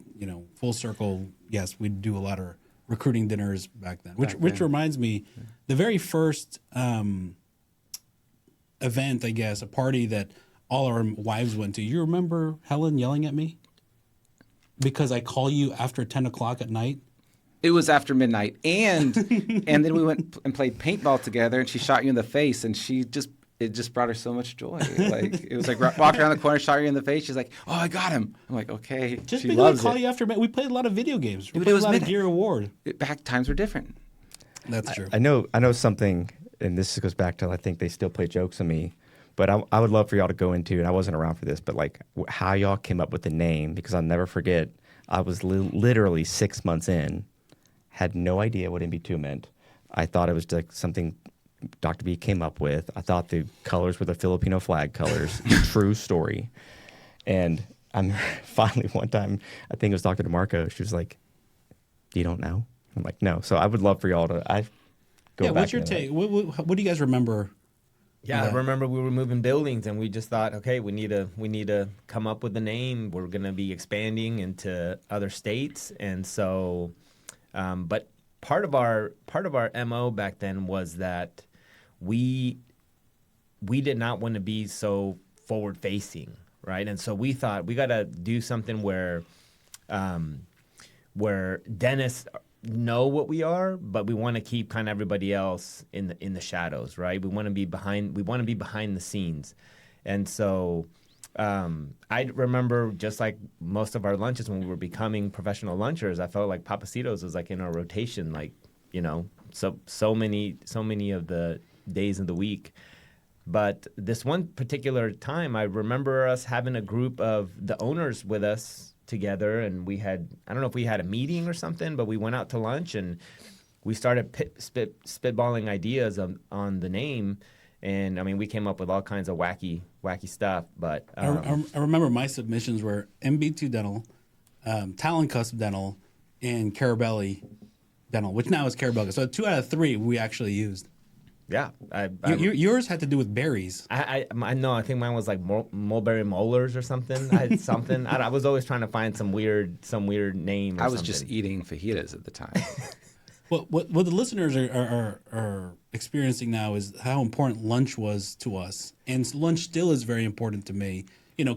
full circle, yes, we do a lot of recruiting dinners back then. Which reminds me, the very first event, I guess, a party that all our wives went to. You remember Helen yelling at me because I call you after 10 o'clock at night? It was after midnight, and then we went and played paintball together, and she shot you in the face, and it just brought her so much joy. Like it was like walked around the corner, shot you in the face. She's like, "Oh, I got him." I'm like, "Okay." Just she because loves I call it. you after midnight, we played a lot of video games. We Dude, played it was a lot of midnight. Gear Award. Back times were different. That's true. I know something, and this goes back to I think they still play jokes on me, but I would love for y'all to go into, and I wasn't around for this, but like how y'all came up with the name, because I'll never forget, I was literally 6 months in, had no idea what MB2 meant. I thought it was like something Dr. B came up with. I thought the colors were the Filipino flag colors. True story. And I'm finally one time, I think it was Dr. DeMarco, she was like, you don't know? I'm like, no. So I would love for y'all to go back. What's your take? What do you guys remember? Yeah, I remember we were moving buildings, and we just thought, okay, we need to come up with a name. We're gonna be expanding into other states, and so, but part of our MO back then was that we did not want to be so forward facing, right? And so we thought we got to do something where dentists know what we are, but we want to keep kind of everybody else in the shadows, right? We want to be behind the scenes. And so I remember, just like most of our lunches when we were becoming professional lunchers, I felt like Papacitos was like in our rotation, like, so many of the days of the week. But this one particular time, I remember us having a group of the owners with us together, and we had, I don't know if we had a meeting or something, but we went out to lunch and we started spitballing ideas on the name. And I mean, we came up with all kinds of wacky stuff. But I remember my submissions were MB2 Dental, Talon Cusp Dental, and Carabelli Dental, which now is Carabelli. So 2 out of 3 we actually used. Yeah, yours had to do with berries. I know. I think mine was like mulberry molars or something. I had something. I was always trying to find some weird name. Or I was something. just eating fajitas at the time. What the listeners are experiencing now is how important lunch was to us, and lunch still is very important to me.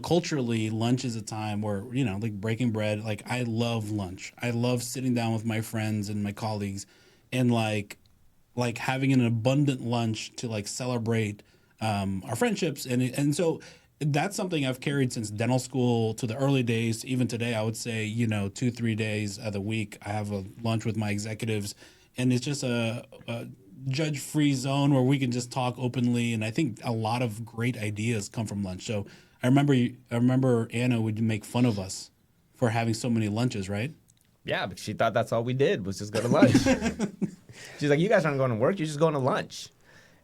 Culturally, lunch is a time where like breaking bread. Like I love lunch. I love sitting down with my friends and my colleagues, and like having an abundant lunch to like celebrate our friendships. And so that's something I've carried since dental school to the early days. Even today, I would say, 2-3 days of the week, I have a lunch with my executives. And it's just judge-free zone where we can just talk openly, and I think a lot of great ideas come from lunch. So I remember Anna would make fun of us for having so many lunches, right? Yeah, but she thought that's all we did was just go to lunch. She's like, you guys aren't going to work, you're just going to lunch.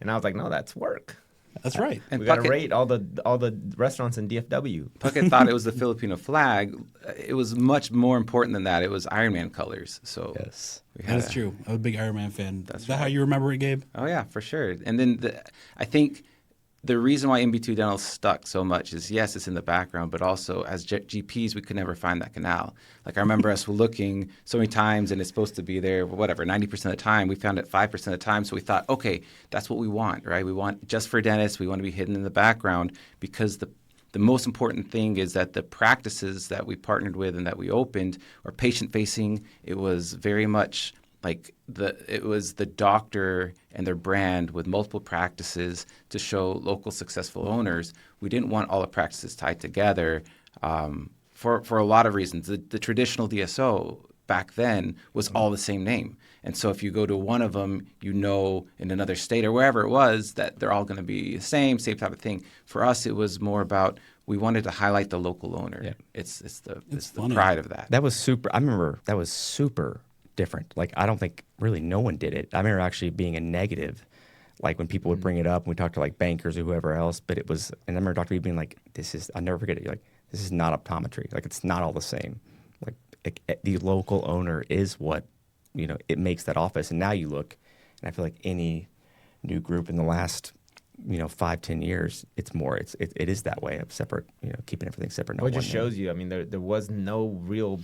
And I was like, no, that's work. That's right. And We got to Puckett- rate all the restaurants in DFW. Puckett thought it was the Filipino flag. It was much more important than that. It was Iron Man colors. So Yes. we That had is true. I'm a big Iron Man fan. That's is that how right. you remember it, Gabe? Oh yeah, for sure. And then I think the reason why MB2 Dental stuck so much is, yes, it's in the background, but also as GPs, we could never find that canal. Like I remember us looking so many times, and it's supposed to be there, whatever, 90% of the time. We found it 5% of the time, so we thought, okay, that's what we want, right? We want, just for dentists, we want to be hidden in the background, because the most important thing is that the practices that we partnered with and that we opened are patient-facing. It was very much like it was the doctor and their brand with multiple practices to show local successful owners. We didn't want all the practices tied together for a lot of reasons. The traditional DSO back then was all the same name. And so if you go to one of them, you know, in another state or wherever it was, that they're all going to be the same type of thing. For us, it was more about, we wanted to highlight the local owner. Yeah. It's the funny. pride of that. That was super. I remember that was super different. Like, I don't think really no one did it. I remember actually being a negative, like when people would bring it up and we talked to like bankers or whoever else, but it was, and I remember Dr. B being like, I'll never forget it. You're like, this is not optometry. Like, it's not all the same. Like the local owner is what, it makes that office. And now you look, and I feel like any new group in the last, 5-10 years, it's more, it is that way of separate, keeping everything separate. Well, it just shows you, I mean, there was no real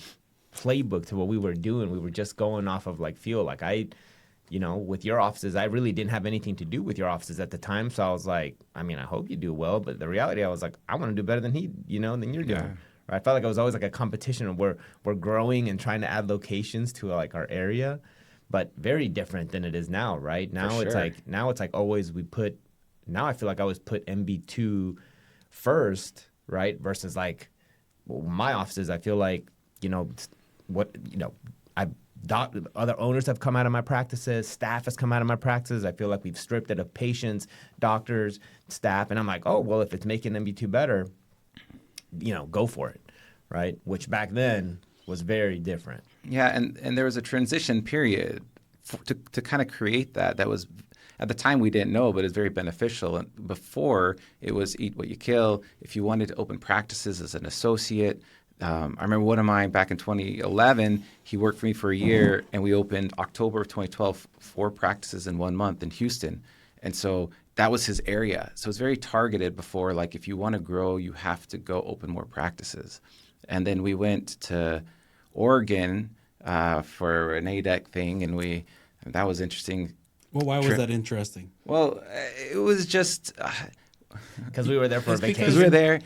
playbook to what we were doing. We were just going off of like feel. Like with your offices, I really didn't have anything to do with your offices at the time. So I was like, I mean, I hope you do well. But the reality, I was like, I want to do better than than you're doing. Yeah. Right? I felt like it was always like a competition where we're growing and trying to add locations to like our area, but very different than it is now. Right now, it's like always now I feel like I always put MB2 first, right? Versus like my offices, I feel like other owners have come out of my practices, staff has come out of my practices. I feel like we've stripped it of patients, doctors, staff, and I'm like, oh, well, if it's making MB2 better, go for it, right? Which back then was very different. Yeah, and there was a transition period to kind of create that. That was, at the time we didn't know, but it's very beneficial. And before, it was eat what you kill. If you wanted to open practices as an associate, I remember one of mine back in 2011, he worked for me for a year, and we opened October of 2012, 4 practices in 1 month in Houston. And so that was his area. So it's very targeted before, like, if you want to grow, you have to go open more practices. And then we went to Oregon for an ADEC thing, and that was interesting. Well, why was that interesting? Well, it was just Because we were there for a It's because- because vacation. we were there.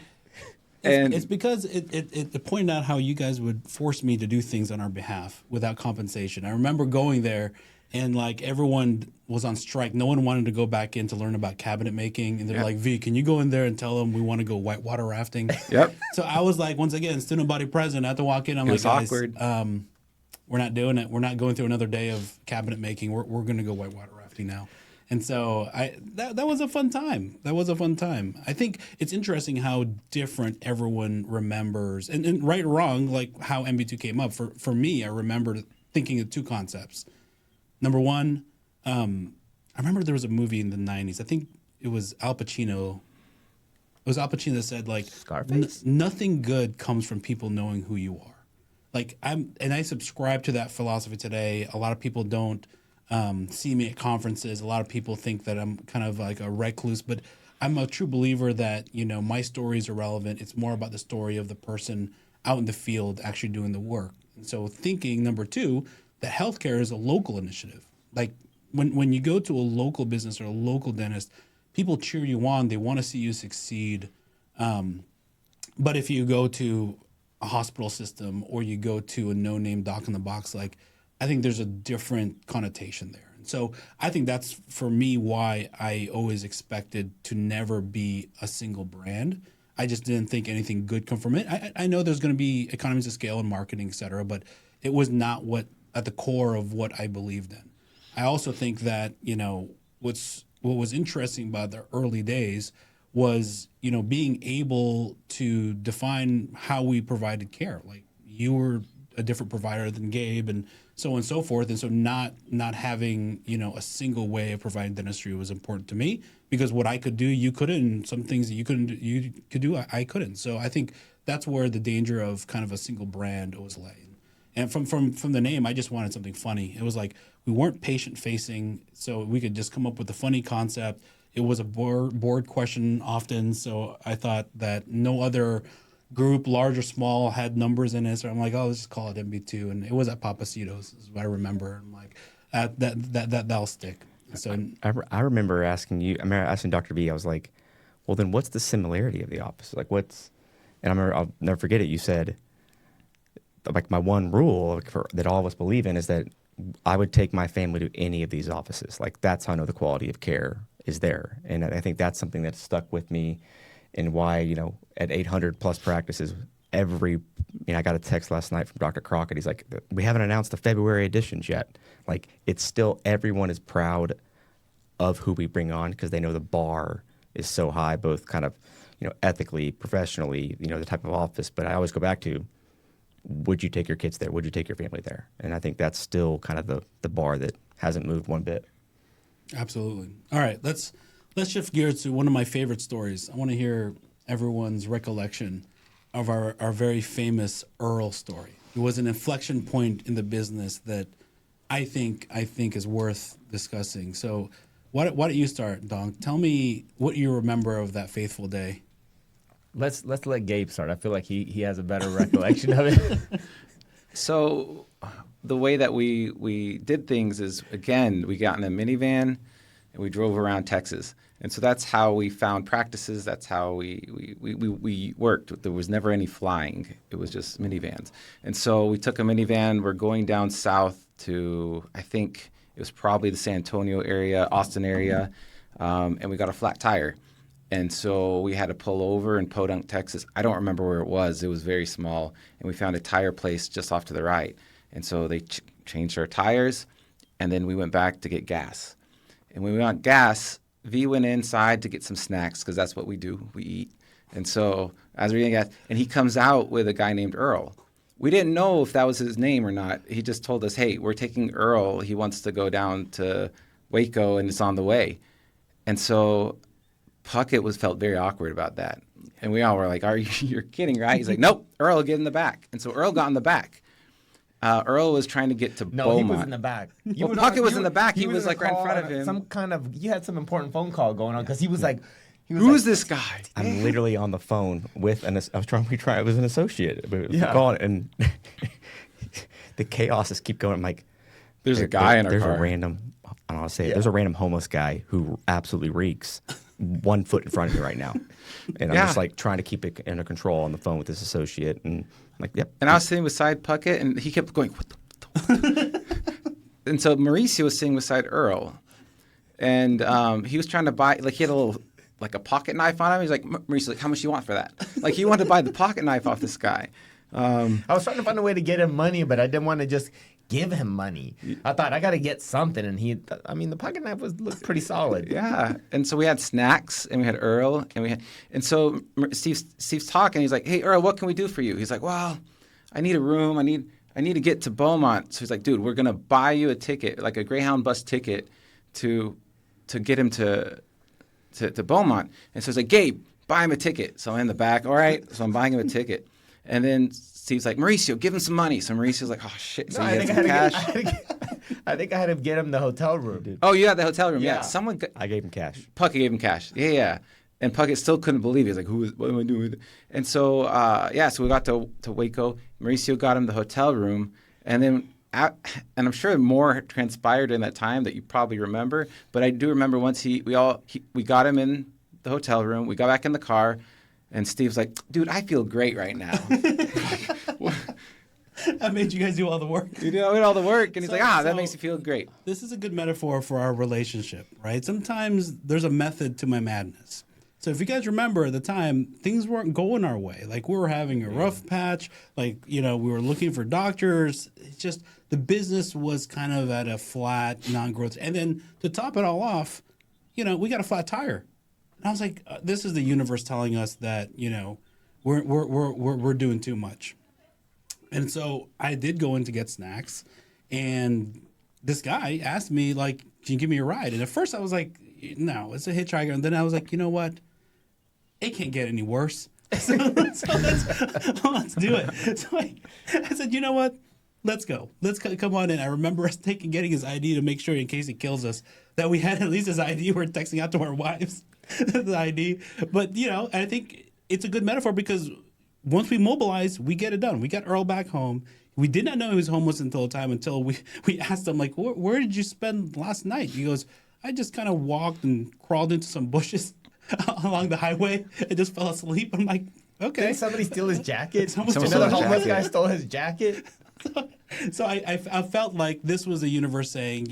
And It's because it pointed out how you guys would force me to do things on our behalf without compensation. I remember going there, and like everyone was on strike. No one wanted to go back in to learn about cabinet making. And they're like, V, can you go in there and tell them we want to go whitewater rafting? Yep. So I was like, once again, student body president. I had to walk in. I'm It like, was guys, awkward. we're not doing it. We're not going through another day of cabinet making. We're going to go whitewater rafting now. And so that was a fun time. That was a fun time. I think it's interesting how different everyone remembers, and right or wrong, like how MB2 came up. For me, I remember thinking of 2 concepts. Number one, I remember there was a movie in the 90s. I think it was Al Pacino. It was Al Pacino that said, like, Scarface? nothing good comes from people knowing who you are. Like, I subscribe to that philosophy today. A lot of people don't see me at conferences. A lot of people think that I'm kind of like a recluse, but I'm a true believer that, my stories are relevant. It's more about the story of the person out in the field actually doing the work. And so thinking, number 2, that healthcare is a local initiative. Like when you go to a local business or a local dentist, people cheer you on. They want to see you succeed. But if you go to a hospital system or you go to a no-name doc in the box, like, I think there's a different connotation there. And so I think that's, for me, why I always expected to never be a single brand. I just didn't think anything good come from it. I know there's going to be economies of scale and marketing, et cetera, but it was not what at the core of what I believed in. I also think that, what was interesting about the early days was, being able to define how we provided care. Like, you were a different provider than Gabe, and so on and so forth. And so not having, a single way of providing dentistry was important to me, because what I could do, you couldn't, and some things that you could do, I couldn't. So I think that's where the danger of kind of a single brand was laid. And from the name, I just wanted something funny. It was like, we weren't patient facing, so we could just come up with a funny concept. It was a board question often, so I thought that no other group, large or small, had numbers in it. So I'm like, let's just call it MB2, and it was at Papacitos, is what I remember. I'm like, that'll stick. So I remember asking you. I remember asking Dr. B. I was like, well, then what's the similarity of the office? Like, what's? And I remember, I'll never forget it. You said, like, my one rule that all of us believe in is that I would take my family to any of these offices. Like, that's how I know the quality of care is there. And I think that's something that stuck with me, and why, at 800 plus practices, I got a text last night from Dr. Crockett. He's like, we haven't announced the February editions yet. Like, it's still, everyone is proud of who we bring on, because they know the bar is so high, both kind of, ethically, professionally, the type of office. But I always go back to, would you take your kids there? Would you take your family there? And I think that's still kind of the bar that hasn't moved one bit. Absolutely. All right, let's shift gears to one of my favorite stories. I want to hear everyone's recollection of our very famous Earl story. It was an inflection point in the business that I think is worth discussing. So why don't you start, Donk? Tell me what you remember of that fateful day. Let's let Gabe start. I feel like he has a better recollection of it. So the way that we did things is, again, we got in a minivan and we drove around Texas. And so that's how we found practices. That's how we worked. There was never any flying. It was just minivans. And so we took a minivan. We're going down south to, I think it was probably the San Antonio area, Austin area, and we got a flat tire. And so we had to pull over in Podunk, Texas. I don't remember where it was. It was very small. And we found a tire place just off to the right. And so they changed our tires, and then we went back to get gas. And when we got gas, V went inside to get some snacks, because that's what we do. We eat. And so as we're getting gas, and he comes out with a guy named Earl. We didn't know if that was his name or not. He just told us, hey, we're taking Earl. He wants to go down to Waco, and it's on the way. And so Puckett felt very awkward about that. And we all were like, you're kidding, right? He's like, nope, Earl, get in the back. And so Earl got in the back. Earl was trying to get to Beaumont. He was in the back. Puckett was in the back. He was like right in front of him. You had some important phone call going on, because he was like, who's this guy? I'm literally on the phone with it was an associate. Calling, and the chaos is keep going. I'm like, there's a guy in our car. There's a random, I don't want to say it. There's a random homeless guy who absolutely reeks 1 foot in front of me right now. And I'm just like trying to keep it under control on the phone with this associate. And I'm like, yep. And I was sitting beside Puckett, and he kept going, what the? And so Mauricio was sitting beside Earl. And he was trying to buy, like, he had a little, like, a pocket knife on him. He's like, Mauricio, like, how much do you want for that? Like, he wanted to buy the pocket knife off this guy. I was trying to find a way to get him money, but I didn't want to just give him money. I thought, I got to get something. And the pocket knife looked pretty solid. Yeah. And so we had snacks, and we had Earl, and so Steve's talking. He's like, hey, Earl, what can we do for you? He's like, well, I need a room. I need to get to Beaumont. So he's like, dude, we're going to buy you a ticket, like a Greyhound bus ticket to get him to Beaumont. And so he's like, Gabe, buy him a ticket. So I'm in the back. All right. So I'm buying him a ticket. And then Steve's like, Mauricio, give him some money. So Mauricio's like, oh, shit. So he had some cash. I think I had to get him the hotel room, dude. Oh, you had the hotel room. Yeah. I gave him cash. Puckett gave him cash. Yeah. And Puckett still couldn't believe it. He's like, what am I doing with it? And so, so we got to Waco. Mauricio got him the hotel room. And then, and I'm sure more transpired in that time that you probably remember. But I do remember once we got him in the hotel room. We got back in the car. And Steve's like, dude, I feel great right now. I made you guys do all the work. You did all the work. And he's like, that makes you feel great. This is a good metaphor for our relationship, right? Sometimes there's a method to my madness. So if you guys remember at the time, things weren't going our way. Like we were having a rough patch. Like, we were looking for doctors. It's just the business was kind of at a flat, non-growth. And then to top it all off, we got a flat tire. And I was like, this is the universe telling us that, we're doing too much. And so I did go in to get snacks, and this guy asked me, like, can you give me a ride? And at first I was like, no, it's a hitchhiker. And then I was like, you know what? It can't get any worse. So let's do it. So I said, you know what? Let's go. Let's come on in. I remember us getting his ID to make sure in case he kills us that we had at least his ID. We're texting out to our wives the ID. But, I think it's a good metaphor because once we mobilize, we get it done. We got Earl back home. We did not know he was homeless until we asked him, like, where did you spend last night? He goes, I just kind of walked and crawled into some bushes along the highway and just fell asleep. I'm like, okay. Did somebody steal his jacket? Someone Another stole his homeless jacket. guy stole his jacket? So I felt like this was the universe saying,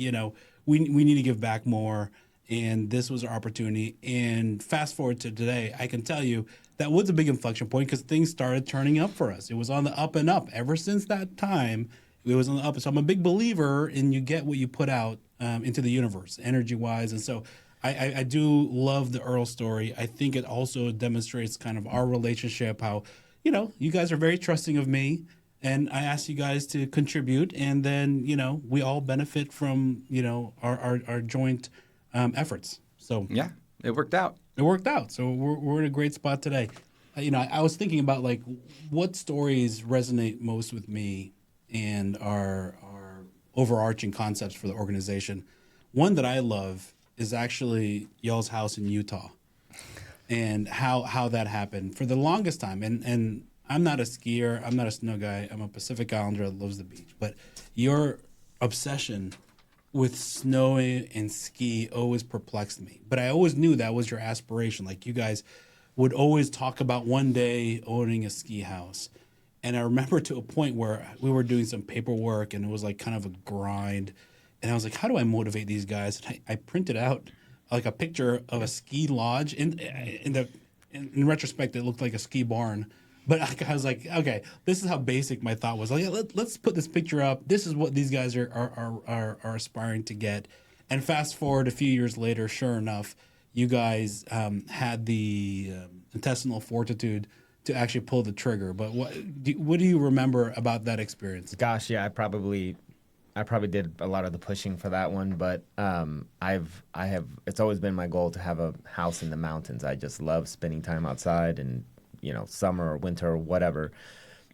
we need to give back more, and this was our opportunity. And fast forward to today, I can tell you that was a big inflection point because things started turning up for us. It was on the up and up. Ever since that time, it was on the up. So I'm a big believer in you get what you put out into the universe, energy-wise. And so I do love the Earl story. I think it also demonstrates kind of our relationship, how, you guys are very trusting of me. And I asked you guys to contribute, and then, we all benefit from, our joint efforts. So Yeah, it worked out. it worked out. So we're in a great spot today. I was thinking about, like, what stories resonate most with me and our overarching concepts for the organization. One that I love is actually y'all's house in Utah and how that happened for the longest time. And I'm not a skier. I'm not a snow guy. I'm a Pacific Islander that loves the beach. But your obsession with snow and ski always perplexed me. But I always knew that was your aspiration. Like, you guys would always talk about one day owning a ski house. And I remember to a point where we were doing some paperwork and it was like kind of a grind. And I was like, how do I motivate these guys? And I printed out like a picture of a ski lodge. In retrospect, it looked like a ski barn. But I was like, okay, this is how basic my thought was. Like, let's put this picture up. This is what these guys are aspiring to get. And fast forward a few years later, sure enough, you guys had the intestinal fortitude to actually pull the trigger. But what do you remember about that experience? Gosh, yeah, I probably did a lot of the pushing for that one, but it's always been my goal to have a house in the mountains. I just love spending time outside, and summer or winter or whatever.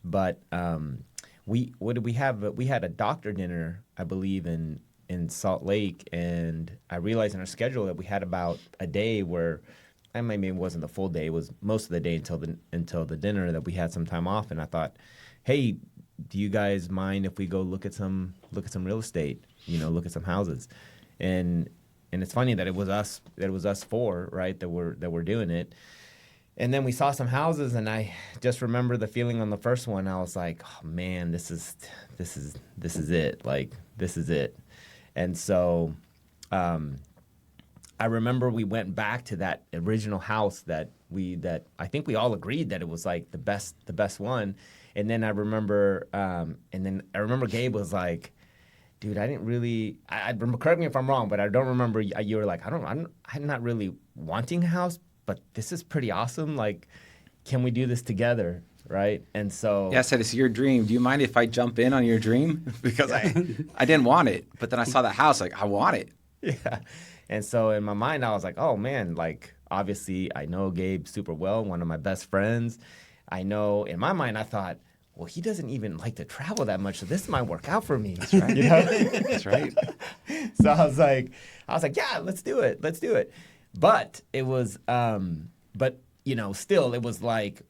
But what did we have? We had a doctor dinner, I believe, in Salt Lake, and I realized in our schedule that we had about a day where, and maybe it wasn't the full day, it was most of the day until the dinner, that we had some time off. And I thought, hey, do you guys mind if we go look at some real estate, look at some houses? And it's funny that it was us four, right, that were doing it. And then we saw some houses, and I just remember the feeling on the first one. I was like, oh man, this is it. Like, this is it. And so I remember we went back to that original house that I think we all agreed that it was like the best one. And then I remember Gabe was like, dude, I didn't really, correct me if I'm wrong, but I don't remember, you were like, I'm not really wanting a house, but this is pretty awesome. Like, can we do this together? Right. And so, Yeah, I said, it's your dream. Do you mind if I jump in on your dream? Because I didn't want it, but then I saw that house, like, I want it. Yeah. And so in my mind, I was like, oh man, like, obviously I know Gabe super well, one of my best friends. I know, in my mind, I thought, well, he doesn't even like to travel that much, so this might work out for me. That's right. That's right. So I was like, yeah, let's do it. But it was, still, it was like,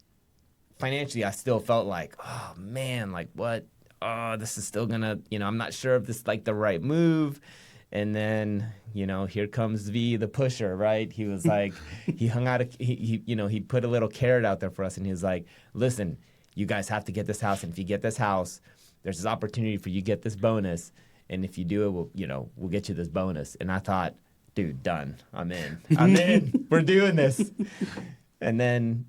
financially, I still felt like, oh man, like what? Oh, this is still gonna, I'm not sure if this is like the right move. And then, here comes V, the pusher, right? He was like, he hung out, he put a little carrot out there for us, and he was like, listen, you guys have to get this house, and if you get this house, there's this opportunity for you to get this bonus, and if you do it, we'll get you this bonus. And I thought, dude, done. I'm in. I'm in. We're doing this. And then,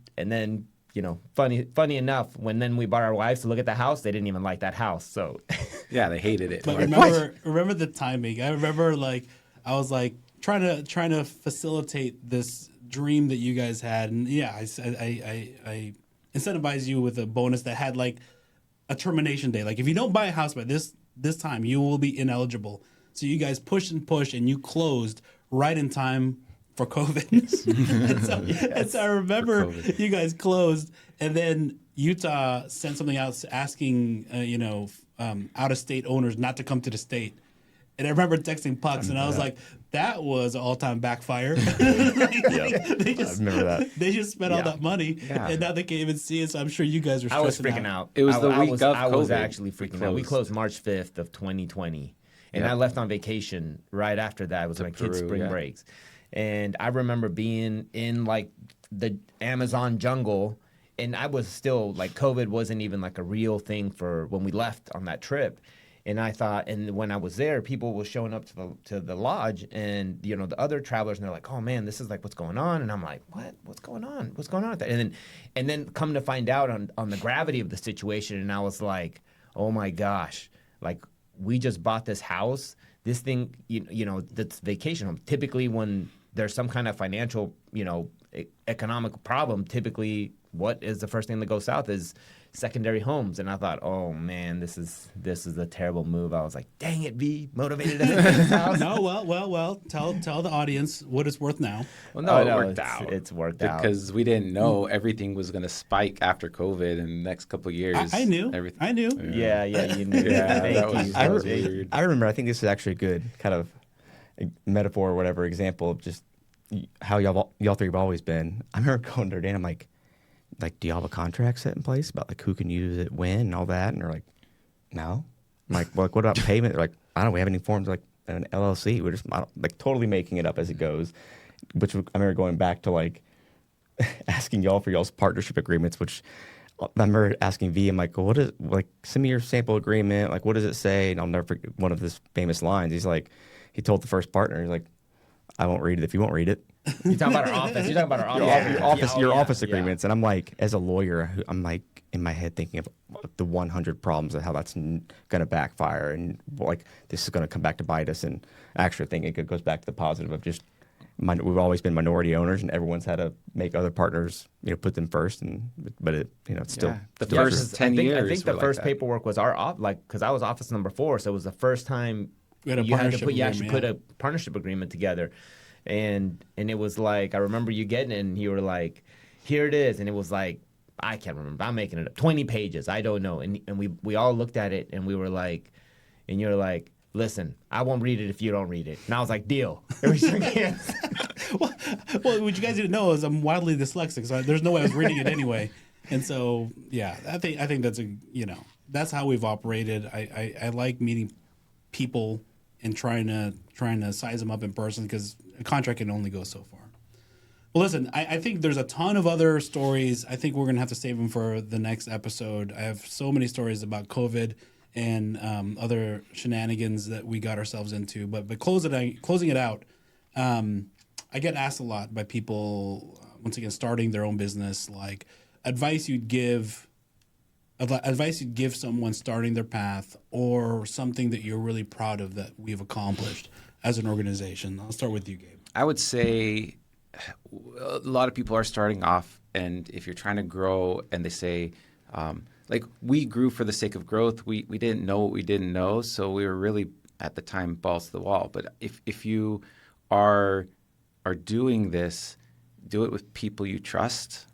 you know, funny enough, when we brought our wives to look at the house, they didn't even like that house. So, Yeah, they hated it. But Like, remember the timing. I remember I was trying to facilitate this dream that you guys had, and yeah, I incentivized you with a bonus that had a termination day. Like if you don't buy a house by this time, you will be ineligible. So you guys pushed and pushed, and you closed right in time for COVID. and so I remember you guys closed, and then Utah sent something out asking, out of state owners not to come to the state. And I remember texting Pucks, and I was like, that was an all-time backfire. I remember that. They just spent all that money, and now they can't even see it, so I'm sure you guys are stressing out. I was freaking out. It was the week of I was COVID. actually freaking out. We closed March 5th of 2020, and I left on vacation right after that. It was my kids' spring breaks. And I remember being in the Amazon jungle, and I was still COVID wasn't even a real thing for when we left on that trip. And I thought, and when I was there, people were showing up to the lodge, and the other travelers, and they're like, "Oh man, this is what's going on." And I'm like, "What? What's going on? What's going on with that?" And then come to find out on the gravity of the situation, and I was like, "Oh my gosh! We just bought this house. This thing, that's vacation home. Typically, when there's some kind of financial, economic problem, typically, what is the first thing that goes south is secondary homes." And I thought, oh man, this is a terrible move. I was like, dang it, V, motivated us to get this house. No, well. Tell the audience what it's worth now. Well, no, it worked out. It's worked out because we didn't know everything was going to spike after COVID in the next couple of years. I knew. Everything. I knew. Yeah, you knew. Yeah, Thank you. that was weird. I remember. I think this is actually a good kind of metaphor or whatever example of just how y'all three have always been. I remember going to Dan. I'm like, do you have a contract set in place about who can use it when and all that? And they're like, no. I'm like, well, what about payment? They're like, I don't. We have any forms an LLC. We're just totally making it up as it goes. Which I remember going back to asking y'all for y'all's partnership agreements, which I remember asking V. I'm like, well, what is send me your sample agreement. What does it say? And I'll never forget one of his famous lines. He told the first partner, he's like, I won't read it if you won't read it. You're talking about our office. You're talking about our office. Your office agreements. And I'm like, as a lawyer, I'm in my head thinking of the 100 problems of how that's going to backfire and this is going to come back to bite us. And I actually think it goes back to the positive of just we've always been minority owners, and everyone's had to make other partners put them first. But it's still the first 10 years. I think the first paperwork was our because I was office number 4, so it was the first time you actually put a partnership agreement together. And it was I remember you getting it, and you were like, here it is. And it was I can't remember. I'm making it up. 20 pages. I don't know. And we all looked at it, and we were like, and you're like, listen, I won't read it if you don't read it. And I was like, deal. And we shook hands. well, what you guys didn't know is I'm wildly dyslexic, so there's no way I was reading it anyway. And so, yeah, I think that's that's how we've operated. I like meeting people and trying to size them up in person, because a contract can only go so far. Well, listen, I think there's a ton of other stories. I think we're going to have to save them for the next episode. I have so many stories about COVID and other shenanigans that we got ourselves into. But closing it out, I get asked a lot by people, once again, starting their own business, advice you'd give someone starting their path, or something that you're really proud of that we've accomplished as an organization. I'll start with you, Gabe. I would say a lot of people are starting off, and if you're trying to grow and they say, we grew for the sake of growth, we didn't know what we didn't know, so we were really, at the time, balls to the wall. But if you are doing this, do it with people you trust,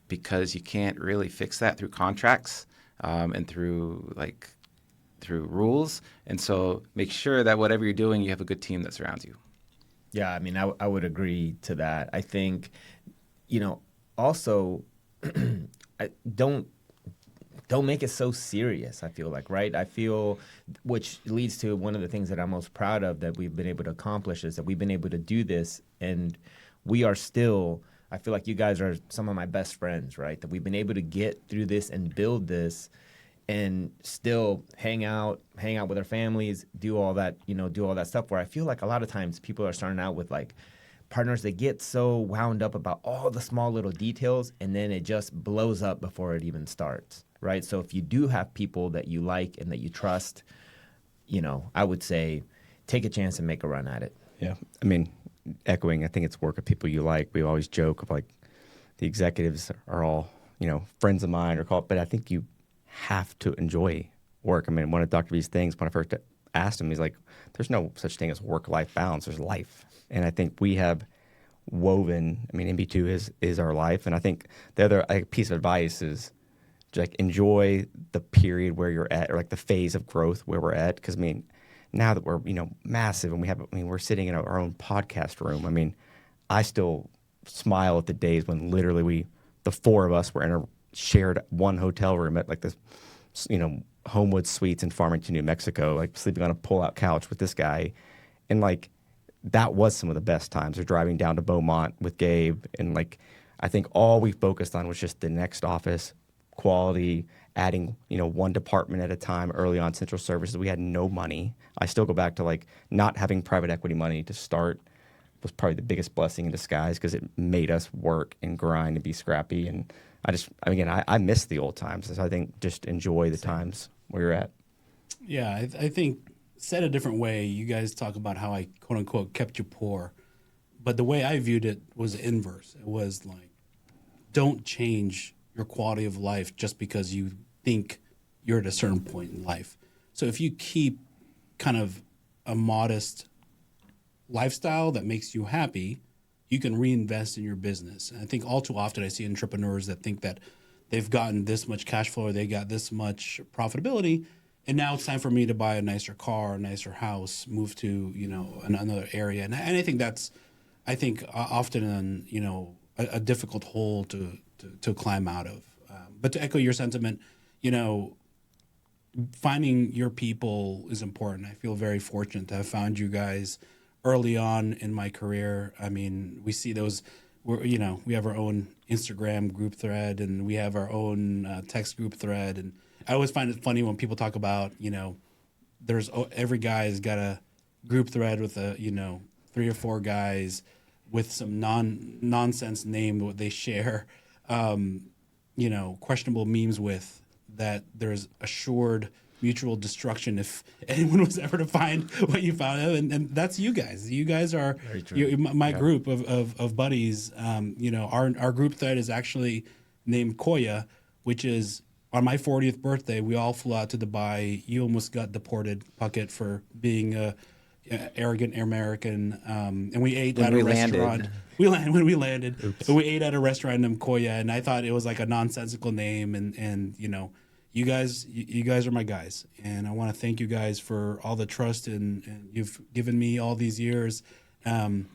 because you can't really fix that through contracts and through rules. And so make sure that whatever you're doing, you have a good team that surrounds you. Yeah, I mean, I would agree to that. I think, also, don't make it so serious, I feel right? I feel, which leads to one of the things that I'm most proud of that we've been able to accomplish, is that we've been able to do this, and we are still, I feel like you guys are some of my best friends, right? That we've been able to get through this and build this, and still hang out with our families, do all that stuff, where I feel like a lot of times people are starting out with like partners that get so wound up about all the small little details, and then it just blows up before it even starts, right? So if you do have people that you like and that you trust, I would say take a chance and make a run at it. Yeah. I mean, echoing, I think it's work of people you like. We always joke of like the executives are all, friends of mine but I think you have to enjoy work. I mean, one of Dr. V's things when I first asked him, he's like, there's no such thing as work-life balance. There's life. And I think we have woven, MB2 is our life. And I think the other piece of advice is like enjoy the period where you're at, or like the phase of growth where we're at. Because now that we're massive and we're sitting in our own podcast room. I still smile at the days when literally the four of us were in a shared one hotel room at like this, Homewood Suites in Farmington, New Mexico, like sleeping on a pull-out couch with this guy, and like that was some of the best times. Or driving down to Beaumont with Gabe, and like I think all we focused on was just the next office, quality, adding one department at a time. Early on, central services, we had no money. I still go back to like not having private equity money to start was probably the biggest blessing in disguise, because it made us work and grind and be scrappy. And I miss the old times. So I think just enjoy the times where you're at. Yeah, I think, said a different way, you guys talk about how I, quote unquote, kept you poor. But the way I viewed it was inverse. It was like, don't change your quality of life just because you think you're at a certain point in life. So if you keep kind of a modest lifestyle that makes you happy, you can reinvest in your business. And I think all too often I see entrepreneurs that think that they've gotten this much cash flow, or they got this much profitability, and now it's time for me to buy a nicer car, a nicer house, move to another area. And I think that's, often a difficult hole to climb out of. But to echo your sentiment, finding your people is important. I feel very fortunate to have found you guys early on in my career. We see those. We have our own Instagram group thread, and we have our own text group thread. And I always find it funny when people talk about, every guy's got a group thread with 3 or 4 guys with some nonsense name what they share, questionable memes with, that there's assured mutual destruction if anyone was ever to find what you found. And that's you guys. You guys are my group of buddies. Our group thread is actually named Koya, which is on my 40th birthday, we all flew out to Dubai. You almost got deported, Puckett, for being a arrogant American. And we ate at a restaurant. When we landed. Oops. We ate at a restaurant named Koya, and I thought it was like a nonsensical name. And you guys are my guys, and I want to thank you guys for all the trust and you've given me all these years. I'm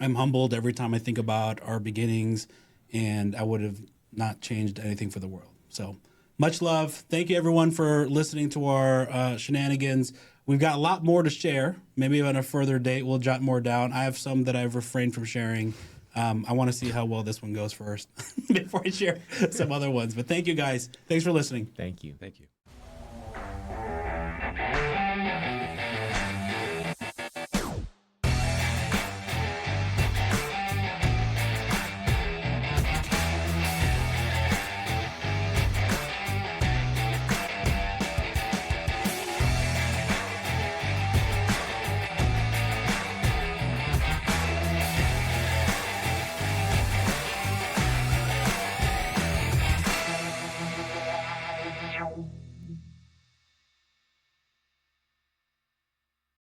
humbled every time I think about our beginnings, and I would have not changed anything for the world. So much love. Thank you, everyone, for listening to our shenanigans. We've got a lot more to share. Maybe on a further date, we'll jot more down. I have some that I've refrained from sharing. I want to see how well this one goes first before I share some other ones. But thank you, guys. Thanks for listening. Thank you. Thank you.